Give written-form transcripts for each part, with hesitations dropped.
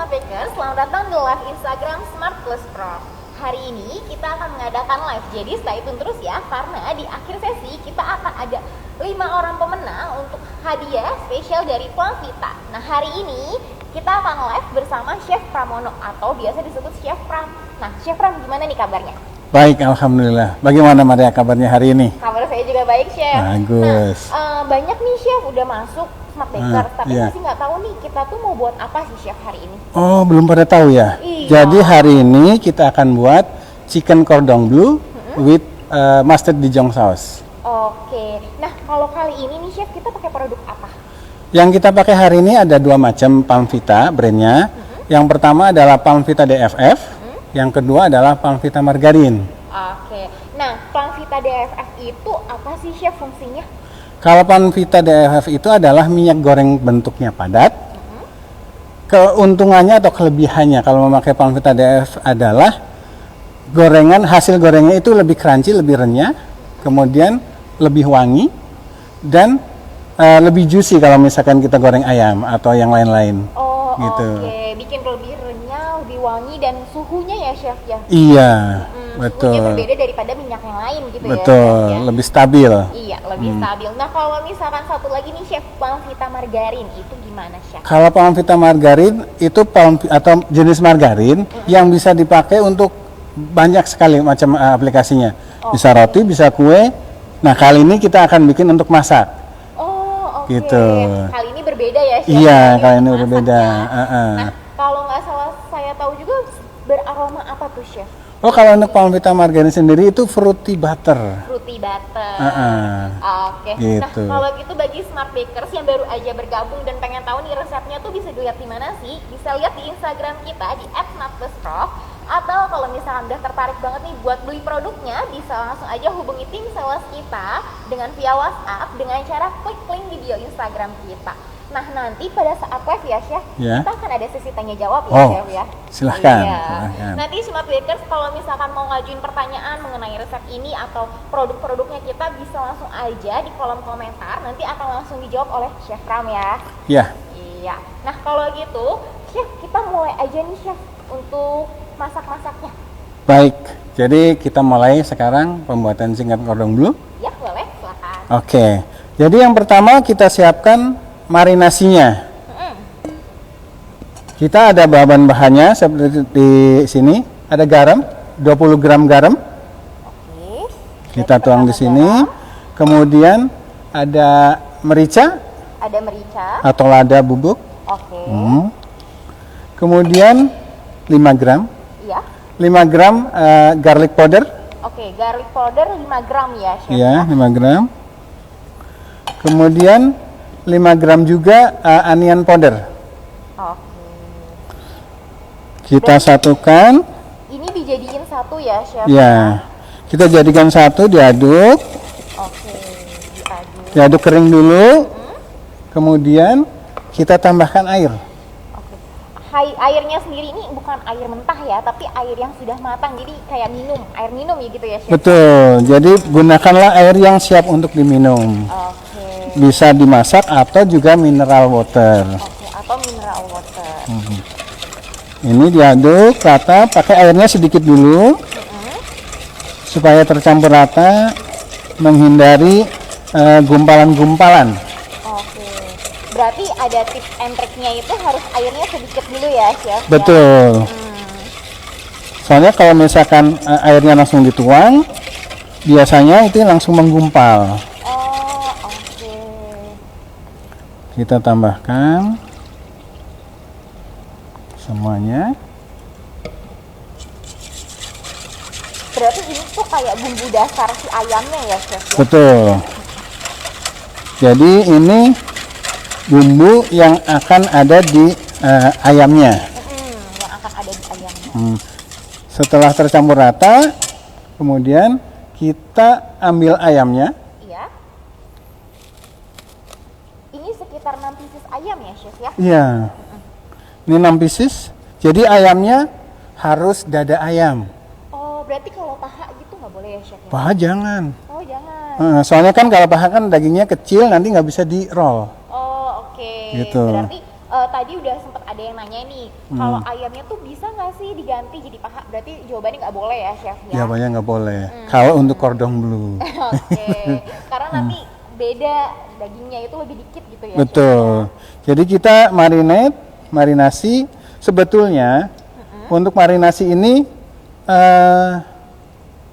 Smart Baker, selamat datang di live Instagram Smart Plus Pro. Hari ini kita akan mengadakan live, jadi stay tune terus ya, karena di akhir sesi kita akan ada 5 orang pemenang untuk hadiah spesial dari Plamvita. Nah, hari ini kita akan live bersama Chef Pramono atau biasa disebut Chef Pram. Nah, Chef Pram, gimana nih kabarnya? Baik, alhamdulillah. Bagaimana Maria kabarnya hari ini? Kabar saya juga baik, Chef. Bagus. Nah, banyak nih Chef udah masuk Smart Baker, tapi iya. masih nggak tahu nih kita tuh mau buat apa sih Chef hari ini? Oh, belum pada tahu ya? Iya. Jadi hari ini kita akan buat chicken cordon bleu with mustard Dijon sauce. Oke, nah kalau kali ini nih Chef kita pakai produk apa? Yang kita pakai hari ini ada dua macam Plamvita brandnya. Yang pertama adalah Plamvita DFF, yang kedua adalah Plamvita margarin. Oke, nah Plamvita DFF itu apa sih Chef fungsinya? Kalau Plamvita DFF itu adalah minyak goreng bentuknya padat. Keuntungannya atau kelebihannya kalau memakai Plamvita DFF adalah hasil gorengnya itu lebih crunchy, lebih renyah, kemudian lebih wangi dan lebih juicy kalau misalkan kita goreng ayam atau yang lain-lain. Oh, gitu. Oke, bikin lebih renyah, lebih wangi dan suhunya ya Chef ya? Iya, Suhunya betul. berbeda daripada minyak yang lain gitu Betul, ya Chef ya? lebih stabil. Iya, lebih stabil. Nah, kalau misalkan satu lagi nih Chef, Plamvita margarin itu gimana Chef? Kalau Plamvita margarin itu atau jenis margarin yang bisa dipakai untuk banyak sekali macam aplikasinya. Bisa roti, bisa kue. Nah, kali ini kita akan bikin untuk masak. Oh, oke. Gitu. Kali ini berbeda ya Chef? Iya, kali ini untuk berbeda. masaknya. Nah, kalau nggak salah saya tahu juga beraroma apa tuh Chef? Oh, kalau untuk Plamvita margarin sendiri itu fruity butter. Fruity butter. Oke. Gitu. Nah, kalau gitu bagi Smart Bakers yang baru aja bergabung dan pengen tahu nih resepnya tuh bisa dilihat di mana sih? Bisa lihat di Instagram kita di @smartplusprof. Atau kalau misalkan udah tertarik banget nih buat beli produknya, bisa langsung aja hubungi tim sales kita dengan via WhatsApp dengan cara klik link video Instagram kita. Nah, nanti pada saat live ya Chef, Ya. kita akan ada sesi tanya jawab ya Oh, Chef ya. silahkan, Iya. silahkan. Nanti Smart Bakers kalau misalkan mau ngajuin pertanyaan mengenai resep ini atau produk-produknya kita bisa langsung aja di kolom komentar. Nanti akan langsung dijawab oleh Chef Pram ya. Ya, Iya. Nah, kalau gitu Chef, kita mulai aja nih Chef untuk masak-masaknya. baik. Jadi kita mulai sekarang pembuatan chicken cordon bleu. Ya, boleh, silakan. Oke. Jadi yang pertama kita siapkan marinasinya. Kita ada bahan-bahannya seperti di sini. Ada garam, 20 gram garam. Oke. Kita tuang di sini. Kemudian ada merica Ada merica. atau lada bubuk. Oke. Kemudian 5 gram. Iya. 5 gram garlic powder. Oke, garlic powder 5 gram ya, Chef. Ya, 5 gram. Kemudian 5 gram juga onion powder. Oke. Kita satukan. Ini dijadiin satu ya, Chef. Ya. Kita jadikan satu, diaduk. Oke, diaduk. Diaduk kering dulu. Kemudian kita tambahkan air. Oke. Airnya sendiri ini bukan air mentah ya, tapi air yang sudah matang. Jadi kayak air minum ya gitu ya, Chef. Betul. Jadi gunakanlah air yang siap untuk diminum. Oke. Bisa dimasak atau juga mineral water. Oke, atau mineral water. Ini diaduk rata, pakai airnya sedikit dulu supaya tercampur rata, menghindari gumpalan-gumpalan. Oke. Berarti ada tips and triknya itu harus airnya sedikit dulu ya, Chef. ya? Betul. Soalnya kalau misalkan airnya langsung dituang, biasanya itu langsung menggumpal. Oh, oke. Kita tambahkan semuanya. Berarti ini tuh kayak bumbu dasar si ayamnya ya, Chef. ya? Betul. Jadi ini bumbu yang akan ada di ayamnya. Yang akan ada di ayamnya. Setelah tercampur rata, kemudian kita ambil ayamnya. Iya. Ini sekitar 6 pieces ayam ya, Chef ya? Iya. Ini 6 pieces. Jadi ayamnya harus dada ayam. Oh, berarti kalau paha gitu nggak boleh ya, Chef ya? Paha jangan. Oh, jangan. Soalnya kan kalau paha kan dagingnya kecil, nanti nggak bisa di roll. Oh, oke. Gitu. Berarti tadi udah sempet ada yang nanya nih, kalau ayamnya tuh bisa nggak sih diganti jadi paha? Berarti jawabannya nggak boleh ya, Chef ya? Jawabannya nggak boleh. Kalau untuk cordon bleu. Oke, karena nanti beda dagingnya itu lebih dikit gitu ya. Betul. Jadi kita marinasi sebetulnya untuk marinasi ini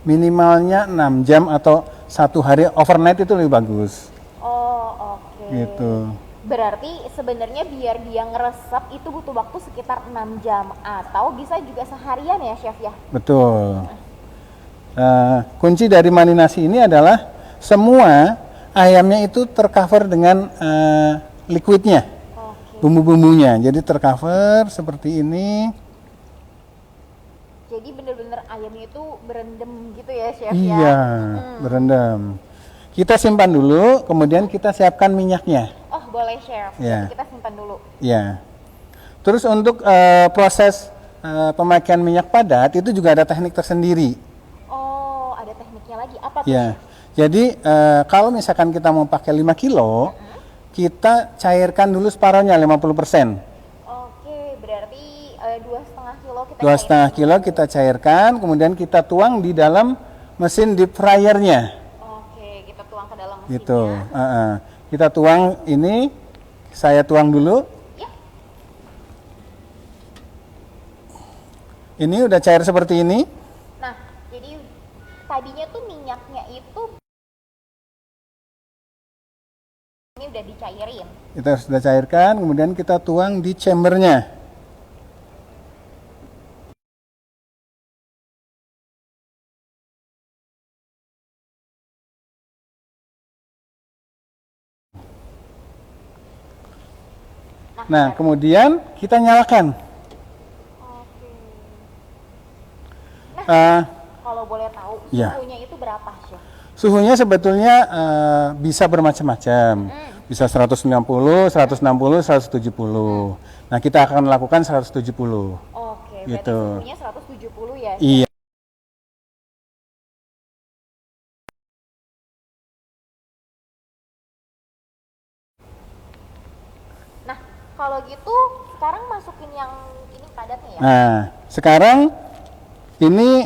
minimalnya 6 jam atau 1 hari overnight itu lebih bagus. Oh, oke. Gitu. Berarti sebenarnya biar dia ngeresep itu butuh waktu sekitar 6 jam atau bisa juga seharian ya, Chef ya? Betul. Kunci dari marinasi ini adalah semua ayamnya itu tercover dengan liquidnya, bumbu-bumbunya. Jadi tercover seperti ini. Jadi bener-bener ayamnya itu berendam gitu ya, Chef ya? Iya, berendam. Kita simpan dulu, kemudian kita siapkan minyaknya. Oh, boleh, Chef. Ya. Kita simpan dulu. Ya. Terus untuk proses pemakaian minyak padat itu juga ada teknik tersendiri. Oh, ada tekniknya lagi. Apa tuh? Ya. Jadi kalau misalkan kita mau pakai 5 kilo, kita cairkan dulu separohnya 50%. Oke, berarti 2,5 kilo kita 2,5 kilo kita cairkan, kemudian kita tuang di dalam mesin deep fryernya. Oke, kita tuang ke dalam mesinnya. Gitu. Kita tuang ini, saya tuang dulu. Ya. Ini udah cair seperti ini. Nah, jadi tadinya tuh minyaknya itu ini udah dicairin. Kita sudah cairkan, kemudian kita tuang di chambernya. Nah, kemudian kita nyalakan. Oke. Nah, Kalau boleh tahu ya. suhunya itu berapa, Chef? Suhunya sebetulnya bisa bermacam-macam. Bisa 190, 160, 170. Nah, kita akan lakukan 170. Oke, berarti Gitu. suhunya 170 ya? Iya. Nah, kalau gitu sekarang masukin yang ini padatnya ya? Nah, sekarang ini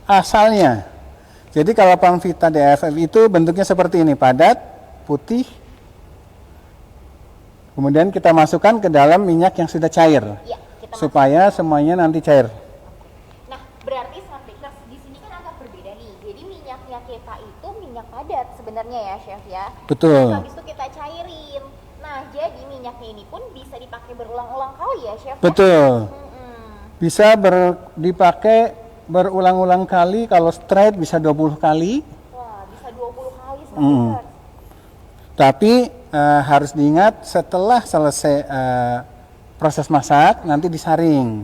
asalnya. Jadi kalau Pangvita DFF itu bentuknya seperti ini, padat, putih. Kemudian kita masukkan ke dalam minyak yang sudah cair. Iya, kita Supaya semuanya nanti cair. Nah, berarti Smart Bakers di sini kan agak berbeda nih. Jadi minyaknya kita itu minyak padat sebenarnya ya, Chef ya. Betul. Nah, habis itu kita cairin. Nah, jadi minyaknya ini pun bisa dipakai berulang-ulang kali ya, Chef? Ya? Betul. Bisa dipakai berulang-ulang kali, kalau straight bisa 20 kali. Wah, bisa 20 kali Smart Bakers. Tapi harus diingat setelah selesai proses masak nanti disaring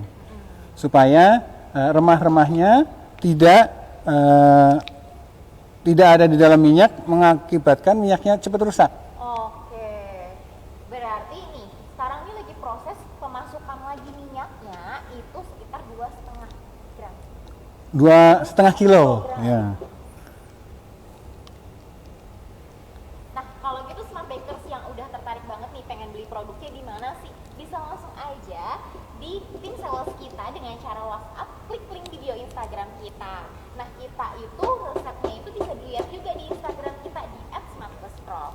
supaya remah-remahnya tidak ada di dalam minyak mengakibatkan minyaknya cepat rusak. Oke, berarti nih sekarang ini lagi proses pemasukan lagi minyaknya itu sekitar 2,5 gram. 2,5 kilo. Ya. Nah, kalau gitu Smart Bakers yang udah tertarik banget nih pengen beli produknya di mana sih? Bisa langsung aja di tim sales kita dengan cara WhatsApp, klik link video Instagram kita. Nah, kita itu resepnya itu bisa dilihat juga di Instagram kita di @smartbusprof.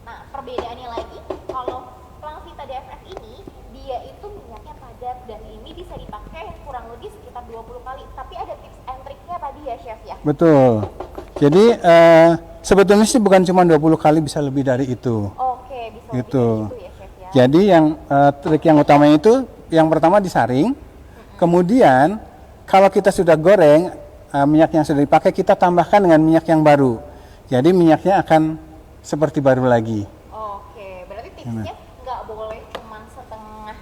Nah, perbedaannya lagi, kalau Pangvita DFF ini dia itu minyaknya padat dan ini bisa dipakai kurang lebih sekitar 20 kali. Tapi ada tips and triknya tadi ya, Chef ya? Betul. Jadi sebetulnya sih bukan cuma 20 kali, bisa lebih dari itu. Oke, bisa Gitu. lebih dari itu ya, Chef ya? Jadi yang trik yang utamanya itu yang pertama disaring. Kemudian kalau kita sudah goreng minyak yang sudah dipakai, kita tambahkan dengan minyak yang baru. Jadi minyaknya akan seperti baru lagi. Oke, berarti tipsnya nggak boleh cuma setengah.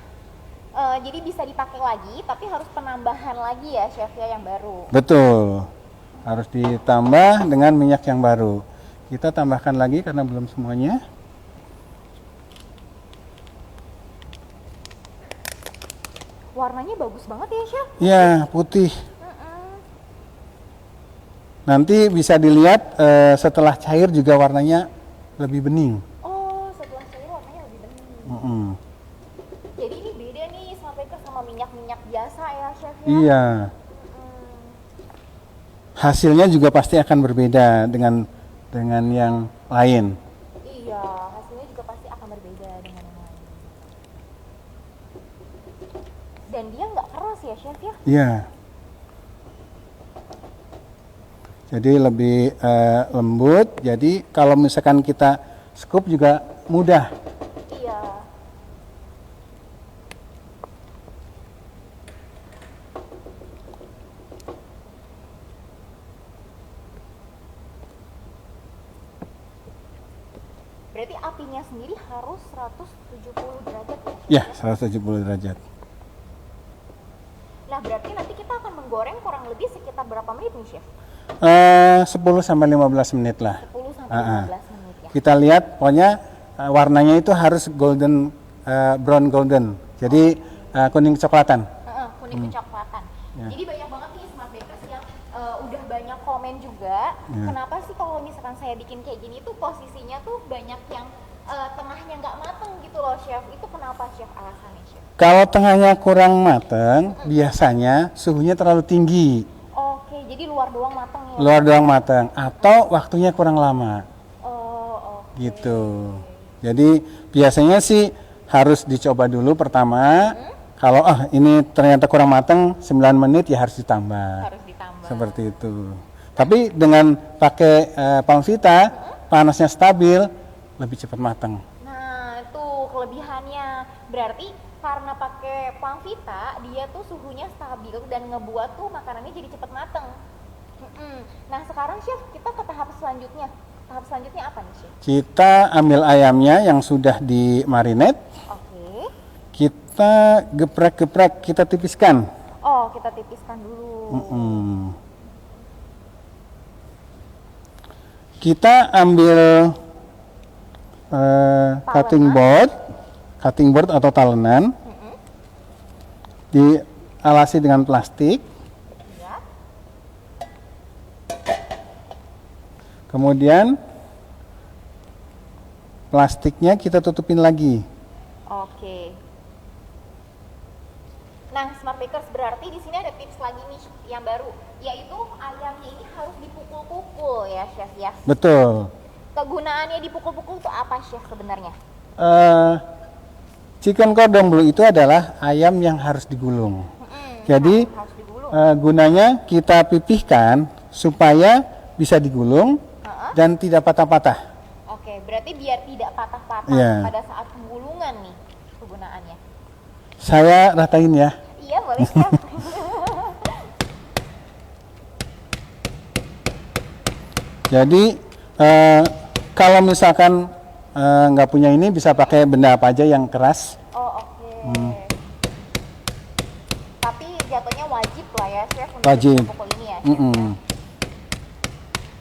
Jadi bisa dipakai lagi, tapi harus penambahan lagi ya, Chef ya, yang baru. Betul. Harus ditambah dengan minyak yang baru. Kita tambahkan lagi karena belum semuanya. Warnanya bagus banget ya, Chef? Ya, putih. Nanti bisa dilihat setelah cair juga warnanya lebih bening. Oh, Mm-mm. Jadi ini beda nih smart baker sama minyak-minyak biasa ya chef ya? Iya. Hasilnya juga pasti akan berbeda dengan yang lain. Iya, hasilnya juga pasti akan berbeda dengan yang lain. Dan dia nggak keras ya chef ya? Iya. Jadi lebih lembut. Jadi kalau misalkan kita scoop juga mudah. Iya. Berarti apinya sendiri harus 170 derajat ya? Ya, 170 derajat. Nah, berarti nanti kita akan menggoreng kurang lebih sekitar berapa menit nih, Chef? 10 sampai 15 menit lah. 10 sampai 15 menit ya. Kita lihat pokoknya warnanya itu harus golden, brown golden. Jadi kuning kecoklatan. Kuning kecoklatan. Ya. Jadi banyak banget nih smart bakers yang udah banyak komen juga. Ya. Kenapa sih kalau misalkan saya bikin kayak gini tuh posisinya tuh banyak yang tengahnya nggak mateng gitu loh, Chef. Itu kenapa, Chef? Alasannya, Chef? Kalau tengahnya kurang mateng, biasanya suhunya terlalu tinggi. Oke, jadi luar doang mateng ya? Luar doang mateng atau waktunya kurang lama. Oh, oke. Gitu. Jadi biasanya sih harus dicoba dulu pertama. Kalau ini ternyata kurang mateng 9 menit ya harus ditambah. Harus ditambah. Seperti itu. Tapi dengan pakai Palmvita, panasnya stabil, lebih cepat mateng. Nah, itu kelebihannya. Berarti karena pakai Palmvita, dia tuh suhunya stabil dan ngebuat tuh makanannya jadi cepat mateng. Nah, sekarang Chef, kita ke tahap selanjutnya. Tahap selanjutnya apa nih, Chef? Kita ambil ayamnya yang sudah dimarinate, Oke. kita geprek-geprek, kita tipiskan. Oh, kita tipiskan dulu. Kita ambil cutting board atau talenan, dialasi dengan plastik. Ya. Kemudian plastiknya kita tutupin lagi. Oke. Nah, smart bakers berarti di sini ada tips lagi nih yang baru, yaitu ayamnya ini harus dipukul-pukul ya, Chef ya. Betul. Kegunaannya dipukul-pukul itu apa, Chef, sebenarnya? Chicken cordon bleu itu adalah ayam yang harus digulung. Jadi Harus digulung. gunanya kita pipihkan supaya bisa digulung dan tidak patah-patah. Oke, berarti biar tidak patah-patah Iya. pada saat penggulungan nih kegunaannya. Saya ratain ya. Iya, boleh, Chef. Jadi kalau misalkan nggak punya ini bisa pakai benda apa aja yang keras. Oh, oke. Tapi jatuhnya wajib lah ya, Chef, untuk Wajib. pukul ini ya, Chef. Mm-mm.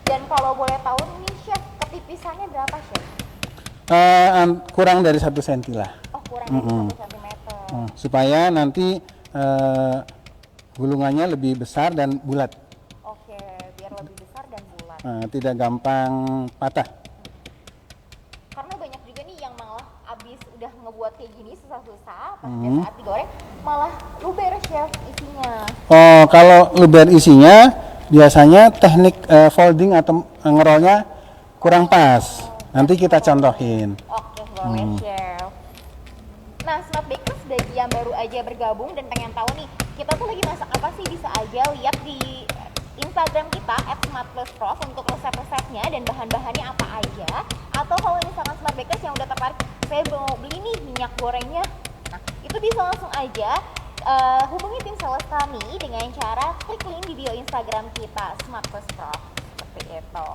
Dan kalau boleh tahu nih, Chef, ketipisannya berapa, Chef? Kurang dari 1 cm lah. Oh, kurang dari 1 cm. Supaya nanti gulungannya lebih besar dan bulat. Oke, biar lebih besar dan bulat. Tidak gampang patah. Karena banyak juga nih yang malah abis udah ngebuat kayak gini susah-susah, pas udah saat digoreng malah luber, Chef, isinya. Oh, kalau luber isinya biasanya teknik folding atau ngerolnya kurang pas. Nanti kita contohin. Oke, boleh, Chef. Nah, smart bakers bagi yang baru aja bergabung dan pengen tahu nih, kita tuh lagi masak apa sih, bisa aja lihat di Instagram kita @smartplusprof untuk resep-resepnya dan bahan-bahannya apa aja. Atau kalau misalkan smart bakers yang udah tertarik, saya mau beli nih minyak gorengnya. Nah, itu bisa langsung aja hubungi tim sales kami dengan cara klik link di bio Instagram kita smartplusprof. Seperti itu.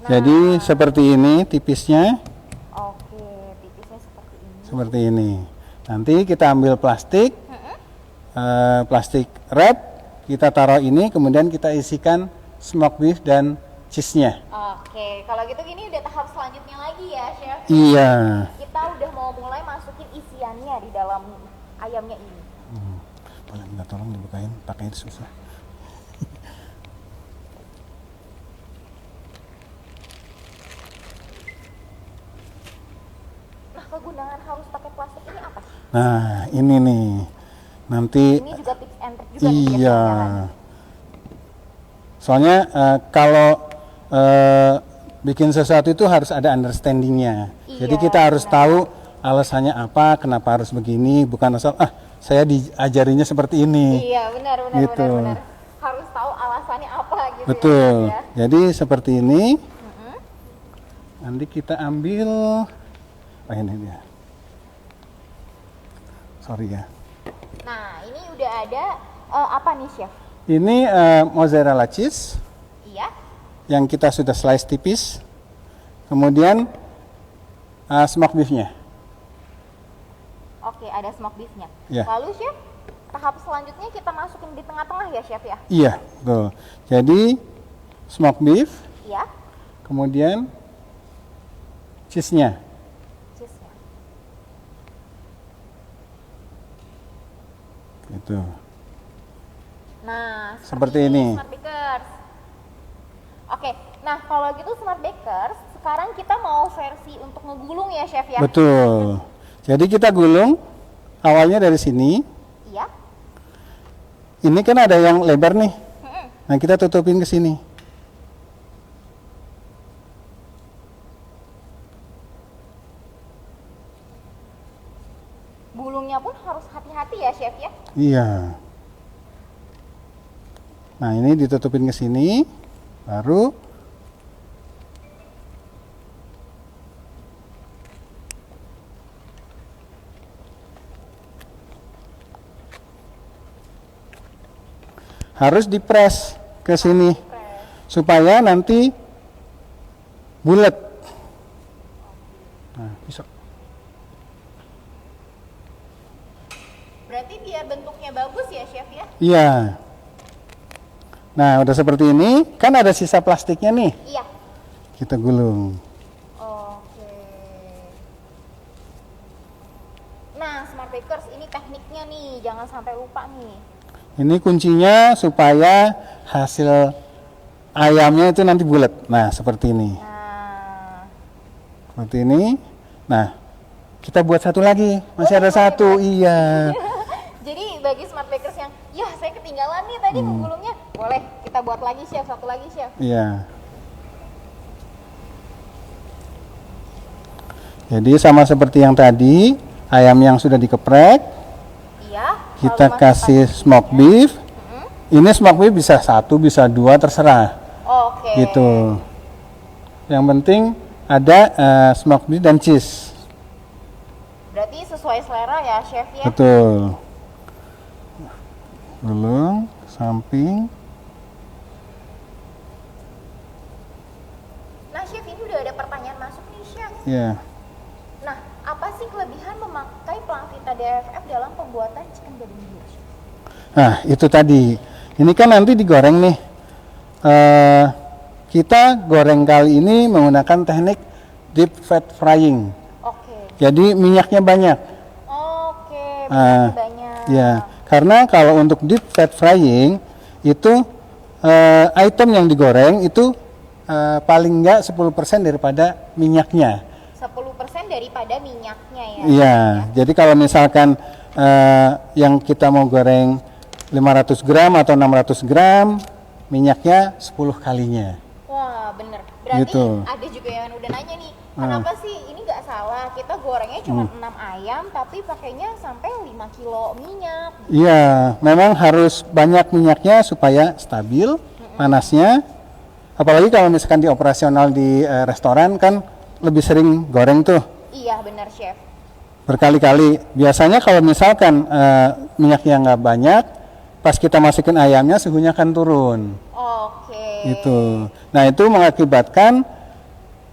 Nah, Jadi seperti ini tipisnya. oke, tipisnya seperti ini. Seperti ini. Nanti kita ambil plastik, plastik wrap, kita taruh ini, kemudian kita isikan smoked beef dan cheese-nya. Oke, kalau gitu gini udah tahap selanjutnya lagi ya, Chef. Iya. Kita udah mau mulai masukin isiannya di dalam ayamnya ini. Boleh minta tolong dibukain, pakai itu susah. Nah, ini nih. Nanti Ini juga tips and trick juga nih iya. biasanya. Soalnya kalau bikin sesuatu itu harus ada understandingnya. Iya, Jadi kita harus benar. tahu alasannya apa, kenapa harus begini, bukan asal saya diajarinya seperti ini. Iya, benar Gitu. benar. Harus tahu alasannya apa gitu Betul. ya. Jadi seperti ini. Nanti kita ambil, ini dia. Sorry ya. Nah, ini udah ada apa nih, Chef? Ini mozzarella cheese Iya. yang kita sudah slice tipis. Kemudian smoked beef-nya. Oke, ada smoke beef-nya. Ya. Lalu, Chef, tahap selanjutnya kita masukin di tengah-tengah ya, Chef ya? Iya, betul. Jadi smoked beef, Iya. kemudian cheese-nya. Cheese-nya. Gitu. Nah, Seperti ini. Smart Bakers. Oke, nah kalau gitu Smart Bakers, sekarang kita mau versi untuk ngegulung ya, Chef ya? Betul. Jadi kita gulung awalnya dari sini. Iya. Ini kan ada yang lebar nih. Mm-mm. Nah, kita tutupin ke sini. Gulungnya pun harus hati-hati ya, Chef ya? Iya. Nah, ini ditutupin ke sini. Baru harus dipres ke sini supaya nanti bulat. Nah, bisa. Berarti biar bentuknya bagus ya, Chef ya? Iya. Nah, udah seperti ini, kan ada sisa plastiknya nih. Iya. Kita gulung. Oke. Nah, Smart Bakers, ini tekniknya nih, jangan sampai lupa nih. Ini kuncinya supaya hasil ayamnya itu nanti bulat. Nah, seperti ini. Nah, Seperti ini. Nah, kita buat satu lagi. Masih ada satu. Iya. jadi bagi Smart Bakers yang, ya saya ketinggalan nih tadi menggulungnya, boleh kita buat lagi, Chef, satu lagi, Chef. Iya. Jadi sama seperti yang tadi, ayam yang sudah dikeprek, Iya. kita lalu kasih masukkan smoked beef. Ini smoked beef bisa satu, bisa dua, terserah. Oke. Gitu. Yang penting ada smoked beef dan cheese. Berarti sesuai selera ya, Chef ya? Betul. Gulung, samping. Nah, Chef, ini udah ada pertanyaan masuk nih, Chef. Ya. Nah, apa sih kelebihan memakai pelang Vita DFF dalam pembuatan chicken barbecue, Chef? Nah, itu tadi. Ini kan nanti digoreng nih. Kita goreng kali ini menggunakan teknik deep fat frying. Oke. Jadi minyaknya banyak. Oke, Ah, banyak. Ya, karena kalau untuk deep fat frying itu item yang digoreng itu paling enggak 10% daripada minyaknya. 10% daripada minyaknya ya. Iya, jadi kalau misalkan yang kita mau goreng 500 gram atau 600 gram, minyaknya 10 kalinya. Wah, bener. Berarti Gitu. ada juga yang udah nanya nih, kenapa sih ini nggak salah? Kita gorengnya cuma 6 ayam, tapi pakainya sampai 5 kilo minyak. Iya, memang harus banyak minyaknya supaya stabil panasnya. Apalagi kalau misalkan di operasional di restoran kan lebih sering goreng tuh Iya, bener, Chef. berkali-kali. Biasanya kalau misalkan minyaknya nggak banyak, pas kita masukin ayamnya suhunya akan turun. Oke. Itu. Nah, itu mengakibatkan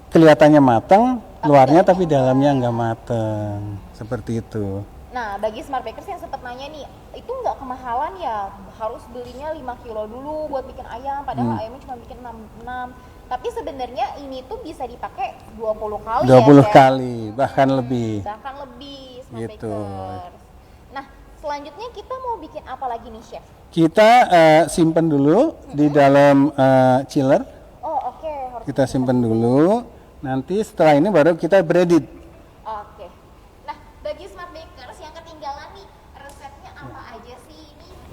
kelihatannya matang, luarnya tapi dalamnya nggak matang. Seperti itu. Nah, bagi Smart Bakers yang sempat nanya nih, itu nggak kemahalan ya? Harus belinya 5 kilo dulu buat bikin ayam, padahal ayamnya cuma bikin 6. Tapi sebenarnya ini tuh bisa dipakai 20 kali 20 ya, Chef? kali, bahkan lebih. Bahkan lebih, Smart Gitu. Bakers. Nah, selanjutnya kita mau bikin apa lagi nih, Chef? Kita simpen dulu di dalam chiller. Oh, oke. Harus Kita simpen dulu. Nanti setelah ini baru kita breaded. Oke. Nah, bagi Smart Bakers yang ketinggalan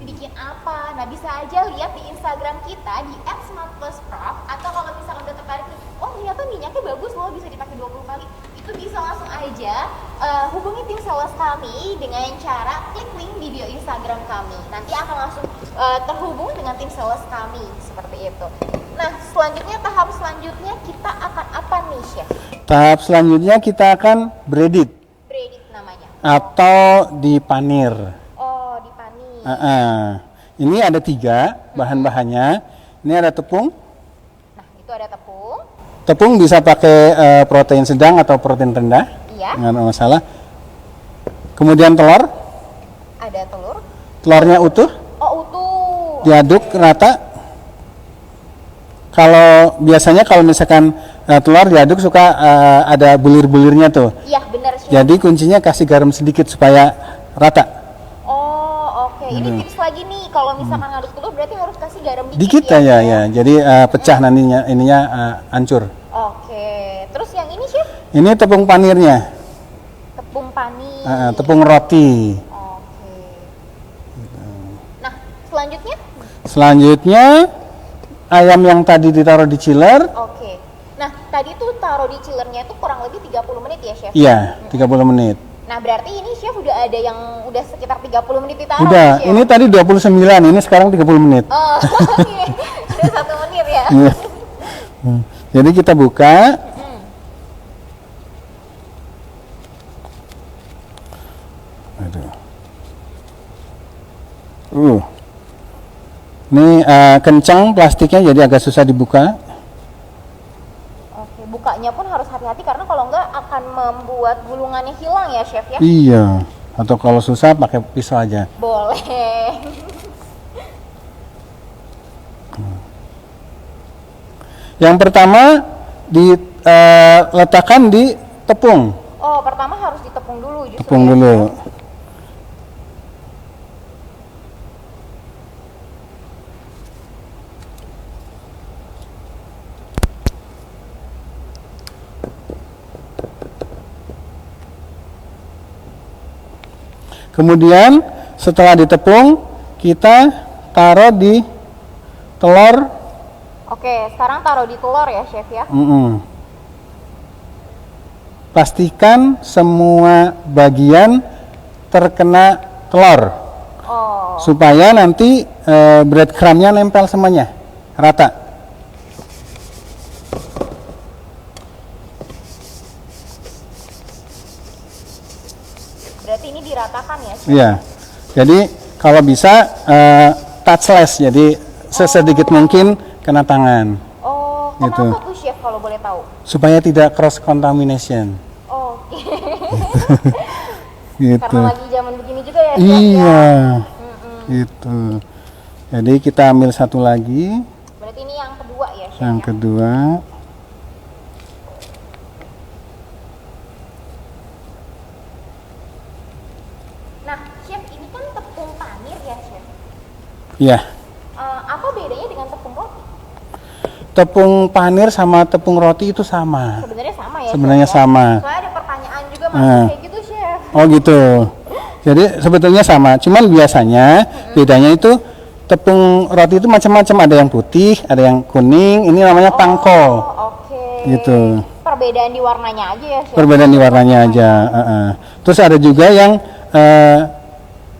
bikin apa. Nah, bisa aja lihat di Instagram kita di @smartplusprof, atau kalau misalkan udah tertarik nih, oh ternyata minyaknya bagus loh, bisa dipakai 20 kali. Itu bisa langsung aja hubungi tim sales kami dengan cara klik link video Instagram kami. Nanti akan langsung terhubung dengan tim sales kami, seperti itu. Nah, tahap selanjutnya kita akan apa nih, Chef? Tahap selanjutnya kita akan breaded Breaded namanya. atau dipanir. Oh, dipanir. Ini ada 3 bahan-bahannya. Ini ada tepung. Nah, itu ada tepung. Tepung bisa pakai protein sedang atau protein rendah. Iya. Nggak ada masalah. Kemudian telur. Ada telur. Telurnya utuh. Oh, utuh. Diaduk rata. Kalau biasanya kalau misalkan telur diaduk suka ada bulir-bulirnya tuh. Iya, benar, Chef. Jadi kuncinya kasih garam sedikit supaya rata. Oh, oke. Ini tips lagi nih, kalau misalkan ngaduk telur berarti harus kasih garam Dikit ya, aja Chef? ya. Jadi pecah nantinya ininya hancur. Oke. Terus yang ini, Chef? Ini tepung panirnya. Tepung panir. Tepung roti. Oke. Nah, selanjutnya? Selanjutnya ayam yang tadi ditaruh di chiller. Oke. Nah, tadi tuh taruh di chillernya itu kurang lebih 30 menit ya, Chef? Iya, 30 menit. Nah, berarti ini Chef udah ada yang udah sekitar 30 menit ditaruh Udah, Chef? ini tadi 29, ini sekarang 30 menit. Oh, oke. Udah 1 menit ya? Iya. Jadi kita buka. Aduh. Ini kencang plastiknya jadi agak susah dibuka. Oke, bukanya pun harus hati-hati karena kalau enggak akan membuat gulungannya hilang ya, Chef ya? Iya. Atau kalau susah pakai pisau aja. Boleh. Yang pertama diletakkan di tepung. Oh, pertama harus ditepung dulu justru. Tepung ya? dulu. Kemudian setelah ditepung kita taruh di telur. Oke, sekarang taruh di telur ya, Chef ya? Pastikan semua bagian terkena telur. Oh. Supaya nanti breadcrumbnya nempel semuanya rata. Berarti ini diratakan ya, Chef? Iya. Jadi kalau bisa touchless, jadi sesedikit mungkin kena tangan. Oh, Gitu. kenapa tuh, Chef, kalau boleh tahu? Supaya tidak cross contamination. Oke. Gitu. Karena lagi zaman begini juga ya, Chef Iya. ya? Gitu. Jadi kita ambil satu lagi, Berarti ini yang kedua ya, Chef yang ya? kedua. Nah, Chef, ini kan tepung panir ya, Chef? Iya. Apa bedanya dengan tepung roti? Tepung panir sama tepung roti itu sama. Sebenarnya sama ya, Sebenarnya Chef, ya? sama. Soalnya ada pertanyaan juga masuk kayak gitu, Chef. Oh gitu. Jadi sebetulnya sama, cuman biasanya bedanya itu tepung roti itu macam-macam, ada yang putih, ada yang kuning, ini namanya pangko. Oh, oke. Gitu. Perbedaan di warnanya aja ya, Chef? Perbedaan di warnanya aja. Terus ada juga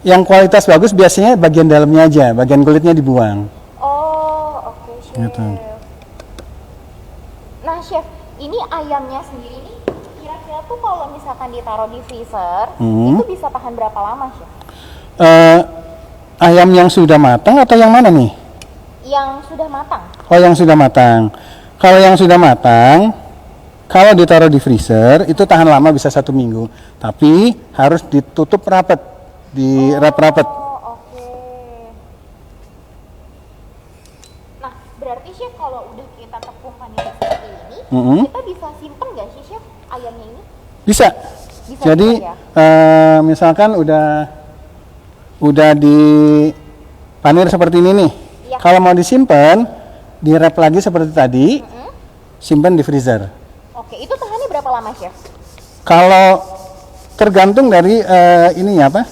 yang kualitas bagus biasanya bagian dalamnya aja, bagian kulitnya dibuang. Oh, oke, Chef. Gitu. Nah, Chef, ini ayamnya sendiri nih kira-kira tuh kalau misalkan ditaruh di freezer, itu bisa tahan berapa lama, Chef? Ayam yang sudah matang atau yang mana nih? Yang sudah matang. Oh, yang sudah matang. Kalau yang sudah matang, kalau ditaruh di freezer itu tahan lama bisa 1 minggu. Tapi harus ditutup rapat, dirap rapat. Oh, oke. Nah, berarti Chef kalau udah kita tepung panir seperti ini, kita bisa simpen nggak sih, Chef, ayamnya ini? Bisa. Bisa Jadi juga ya? misalkan udah di panir seperti ini nih. Iya. Kalau mau disimpan, dirap lagi seperti tadi, simpan di freezer. Oke, itu tahannya berapa lama, Chef? Kalau tergantung dari ininya apa?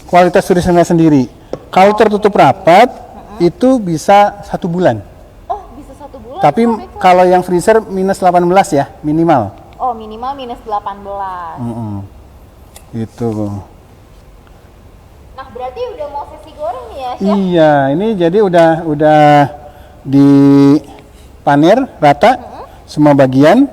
Kualitas tulisannya sendiri. Kalau tertutup rapat itu bisa 1 bulan. Oh, bisa 1 bulan. Tapi Smart Baker. kalau yang freezer minus 18 ya minimal. Oh, minimal minus 18. Gitu. Nah, berarti udah mau sesi goreng nih ya, Chef? Iya, ini jadi udah dipanir rata semua bagian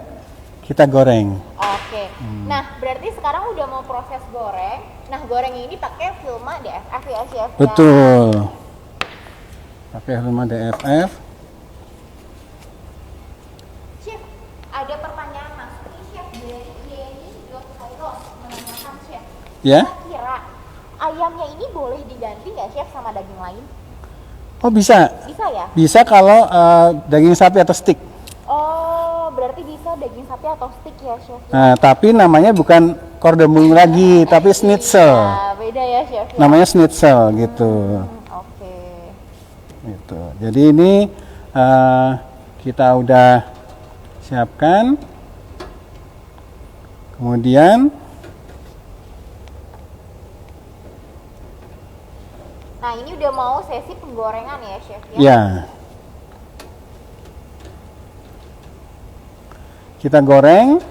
kita goreng. Oke. Nah, berarti sekarang udah mau proses goreng. Nah, goreng ini pakai Vilma DFF ya, Chef? Ya? Betul. Pakai Vilma DFF. Chef, ada pertanyaan masuk nih, Chef, dari Yeni.Kairos menanyakan, Chef. Ya? Kira-kira ayamnya ini boleh diganti nggak, Chef, sama daging lain? Oh bisa. Bisa ya? Bisa kalau daging sapi atau steak. Oh, berarti bisa daging sapi atau steak ya, Chef? Nah, tapi namanya bukan cordon bleu lagi, tapi schnitzel. Nah, beda ya, Chef? Ya? Namanya schnitzel gitu. Oke. Gitu. Jadi ini kita udah siapkan. Kemudian Nah, ini udah mau sesi penggorengan ya, Chef? Ya? ya. Kita goreng.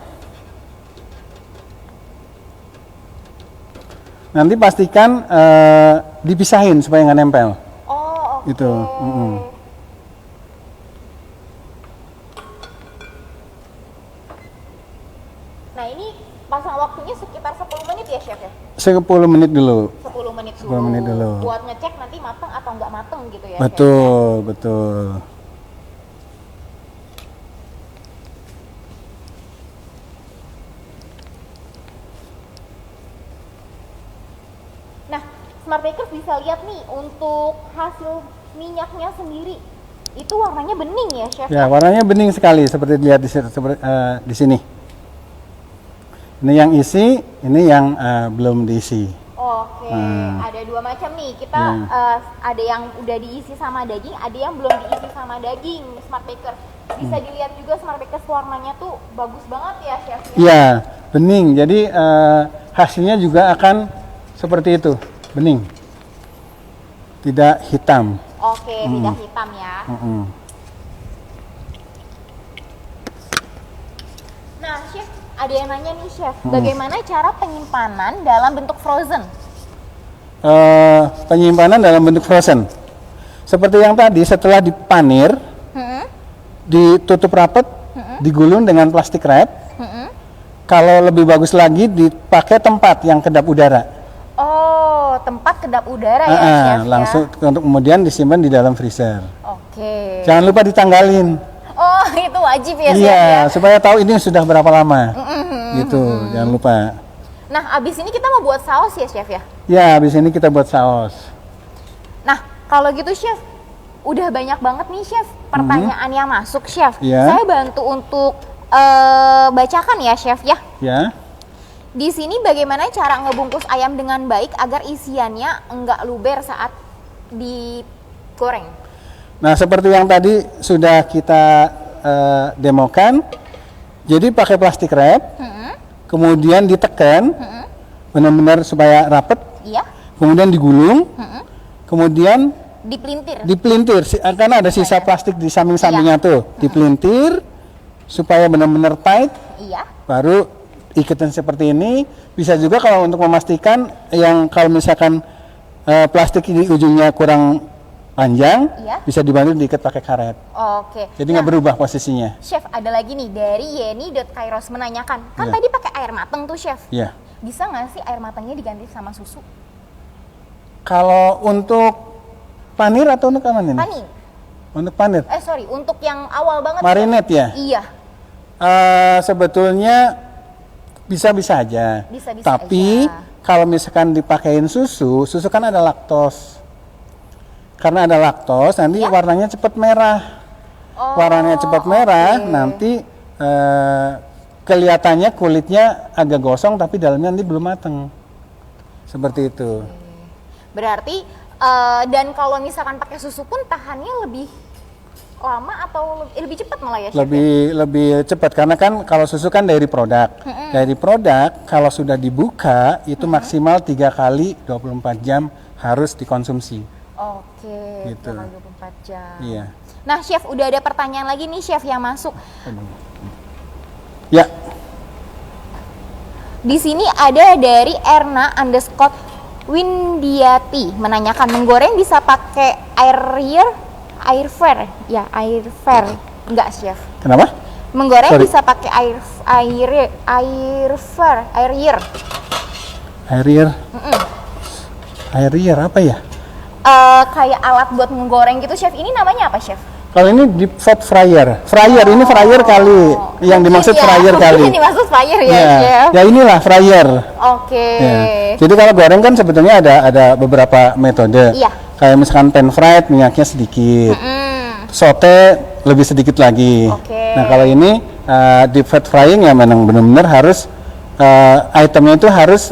Nanti pastikan dipisahin supaya nggak nempel. Oh, oke. Itu. Nah, ini pasang waktunya sekitar 10 menit ya, Chef ya? 10 menit dulu. 10 menit dulu. 10 menit dulu. Buat ngecek nanti mateng atau nggak mateng gitu ya, Chef? Betul, betul. Nah, Smart Bakers bisa lihat nih untuk hasil minyaknya sendiri. Itu warnanya bening ya, Chef? Ya, warnanya bening sekali seperti dilihat di sini. Ini yang isi, ini yang belum diisi. Oke, ada 2 macam nih. Kita ada yang udah diisi sama daging, ada yang belum diisi sama daging, Smart Bakers. Bisa dilihat juga Smart Bakers warnanya tuh bagus banget ya, Chef? Iya, bening. Jadi hasilnya juga akan seperti itu, bening. Tidak hitam. Oke, tidak hitam ya. Nah, Chef, ada yang nanya nih, Chef, bagaimana cara penyimpanan dalam bentuk frozen? Penyimpanan dalam bentuk frozen. Seperti yang tadi, setelah dipanir, ditutup rapat, digulung dengan plastik wrap. Kalau lebih bagus lagi, dipakai tempat yang kedap udara. Oh, tempat kedap udara ya, Chef? Langsung untuk kemudian disimpan di dalam freezer. Oke. Jangan lupa ditanggalin. Oh, itu wajib ya, Chef? Iya, Ya? supaya tahu ini sudah berapa lama. Gitu, jangan lupa. Nah, abis ini kita mau buat saus ya, Chef ya? Ya, habis ini kita buat saus. Nah, kalau gitu, Chef, udah banyak banget nih, Chef, pertanyaan yang masuk, Chef. Ya. Saya bantu untuk bacakan ya, Chef ya. Ya. Di sini bagaimana cara ngebungkus ayam dengan baik agar isiannya enggak luber saat digoreng? Nah, seperti yang tadi sudah kita demokan. Jadi pakai plastik wrap, kemudian ditekan, benar-benar supaya rapet. Iya. Kemudian digulung, kemudian Dipelintir. Karena ada sisa plastik di samping-sampingnya tuh, dipelintir supaya benar-benar tight. Iya. Baru iketan seperti ini. Bisa juga kalau untuk memastikan yang kalau misalkan plastik di ujungnya kurang panjang, Iya. bisa dibantu diikat pakai karet. Oke. Jadi nggak berubah posisinya. Chef, ada lagi nih dari Yeni.Kairos menanyakan, kan Iya. tadi pakai air mateng tuh, Chef. Iya. Bisa nggak sih air matengnya diganti sama susu? Kalau untuk panir atau untuk apa ini? Panir. Untuk panir. Untuk yang awal banget. Marinate ya? Iya. Sebetulnya bisa-bisa aja. Bisa-bisa Tapi aja. kalau misalkan dipakein susu kan ada laktos. Karena ada laktos, nanti warnanya cepat merah. Warnanya cepat merah, nanti kelihatannya kulitnya agak gosong, tapi dalamnya nanti belum mateng. Seperti itu. Berarti dan kalau misalkan pakai susu pun tahannya lebih lama atau lebih cepat malah ya, Chef? Lebih cepat karena kan kalau susu kan dari produk. Dari produk kalau sudah dibuka itu maksimal 3 kali 24 jam harus dikonsumsi. Oke, Gitu. 24 jam. Iya. Nah, Chef, udah ada pertanyaan lagi nih, Chef, yang masuk. Ya, Di sini ada dari Erna_Windiati menanyakan, menggoreng bisa pakai air fryer? Ya, air fryer. Enggak, Chef. kenapa? Menggoreng Sorry. bisa pakai air fryer. Air apa ya? Kayak alat buat menggoreng gitu, Chef. Ini namanya apa, Chef? Kalau ini deep fat fryer. Ini fryer kali. Yang dimaksud fryer kali. Ini dimaksud fryer ya, Ya, Chef. ya inilah fryer. Oke. Ya. Jadi kalau goreng kan sebetulnya ada beberapa metode. Iya. Kayak misalkan pan fried minyaknya sedikit. Saute lebih sedikit lagi. Oke. Nah, kalau ini deep fat frying ya memang benar-benar harus itemnya itu harus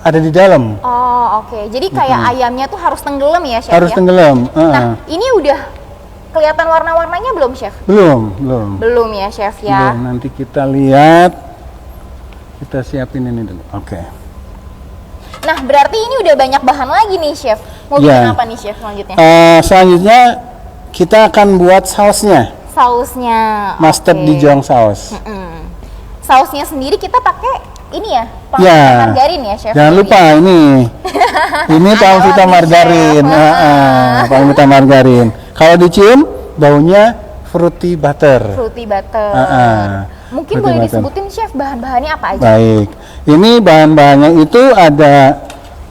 ada di dalam. Oh, oke. Jadi kayak ayamnya tuh harus tenggelam ya, Chef, Harus ya? tenggelam. Nah, ini udah kelihatan warna-warnanya belum, Chef? Belum. Belum ya, Chef, ya? Belum. Nanti kita lihat. Kita siapin ini dulu. Oke. Nah, berarti ini udah banyak bahan lagi nih, Chef. Mau Ya. bikin apa nih, Chef, selanjutnya? Selanjutnya kita akan buat sausnya. Sausnya. Mustard oke. Dijon saus. Sausnya sendiri kita pakai ini ya, Ya. margarin ya, Chef? Jangan lupa ini. Ini Palmvita nih, margarin. Chef. Palmvita margarin. Kalau dicium baunya fruity butter. Fruity butter. Mungkin Fruity boleh butter. disebutin, Chef, bahan-bahannya apa aja? Baik. Ini bahan-bahannya itu ada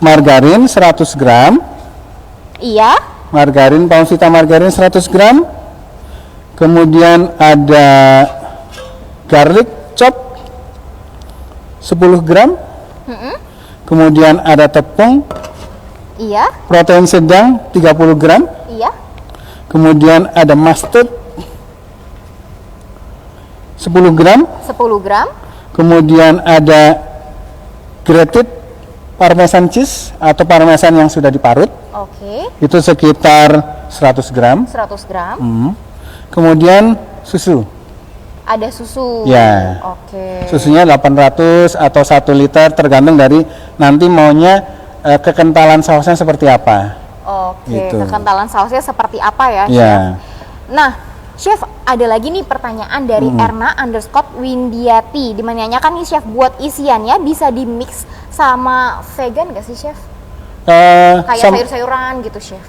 margarin 100 gram. Iya. Margarin, Palmvita margarin 100 gram. Kemudian ada garlic chop 10 gram. Kemudian ada tepung, Iya. protein sedang 30 gram. Iya. Kemudian ada mustard 10 gram. 10 gram. Kemudian ada grated parmesan cheese atau parmesan yang sudah diparut. Oke. Itu sekitar 100 gram. 100 gram. Kemudian susu. Ada susu. Ya. Oke. Susunya 800 atau 1 liter tergantung dari nanti maunya kekentalan sausnya seperti apa. Oke, Gitu. kekentalan sausnya seperti apa ya, Chef? Ya. Nah, Chef, ada lagi nih pertanyaan dari Erna_Windiati. Dimenanyakan nih, Chef, buat isiannya bisa di-mix sama vegan nggak sih, Chef? Kayak sayur-sayuran gitu, Chef.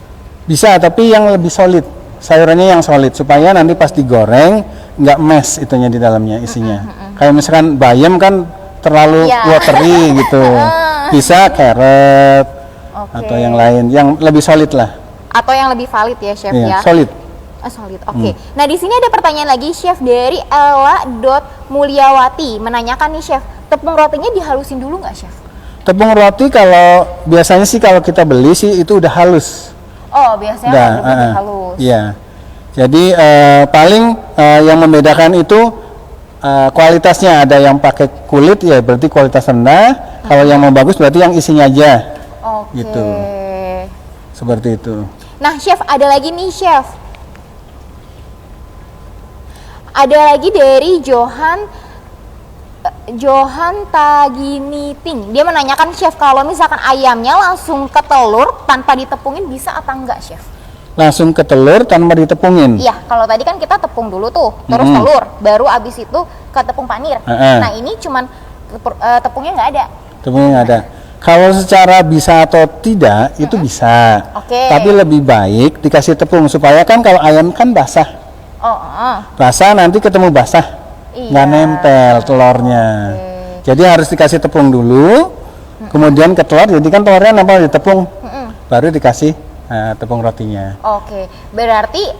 Bisa, tapi yang lebih solid. Sayurannya yang solid supaya nanti pas digoreng nggak mess itunya di dalamnya isinya. Kayak misalkan bayam kan terlalu Iya. watery gitu. Bisa carrot Oke. atau yang lain yang lebih solid lah. Atau yang lebih valid ya, Chef, Iya, ya? solid. Solid, oke. Nah, di sini ada pertanyaan lagi, Chef, dari Ella.Mulyawati. Menanyakan nih, Chef, tepung rotinya dihalusin dulu nggak, Chef? Tepung roti kalau biasanya sih kalau kita beli sih itu udah halus. Oh, biasanya Udah, lebih halus. Iya. Jadi paling yang membedakan itu kualitasnya, ada yang pakai kulit ya berarti kualitas rendah. Kalau yang mau bagus berarti yang isinya aja. Oke. Gitu. Seperti itu. Nah, Chef, ada lagi nih, Chef. Ada lagi dari Johan Taginiting. Dia menanyakan, Chef, kalau misalkan ayamnya langsung ke telur tanpa ditepungin bisa apa enggak, Chef? Langsung ke telur tanpa ditepungin. Iya, kalau tadi kan kita tepung dulu tuh, terus telur, baru abis itu ke tepung panir. Nah, ini cuman tepungnya nggak ada. Tepungnya nggak ada. Kalau secara bisa atau tidak itu bisa. Oke. Tapi lebih baik dikasih tepung supaya kan kalau ayam kan basah. Basah nanti ketemu basah. Iya. Nggak nempel telurnya. Jadi harus dikasih tepung dulu, kemudian ke telur. Jadi kan telurnya nempel di tepung, baru dikasih tepung rotinya. Oke, berarti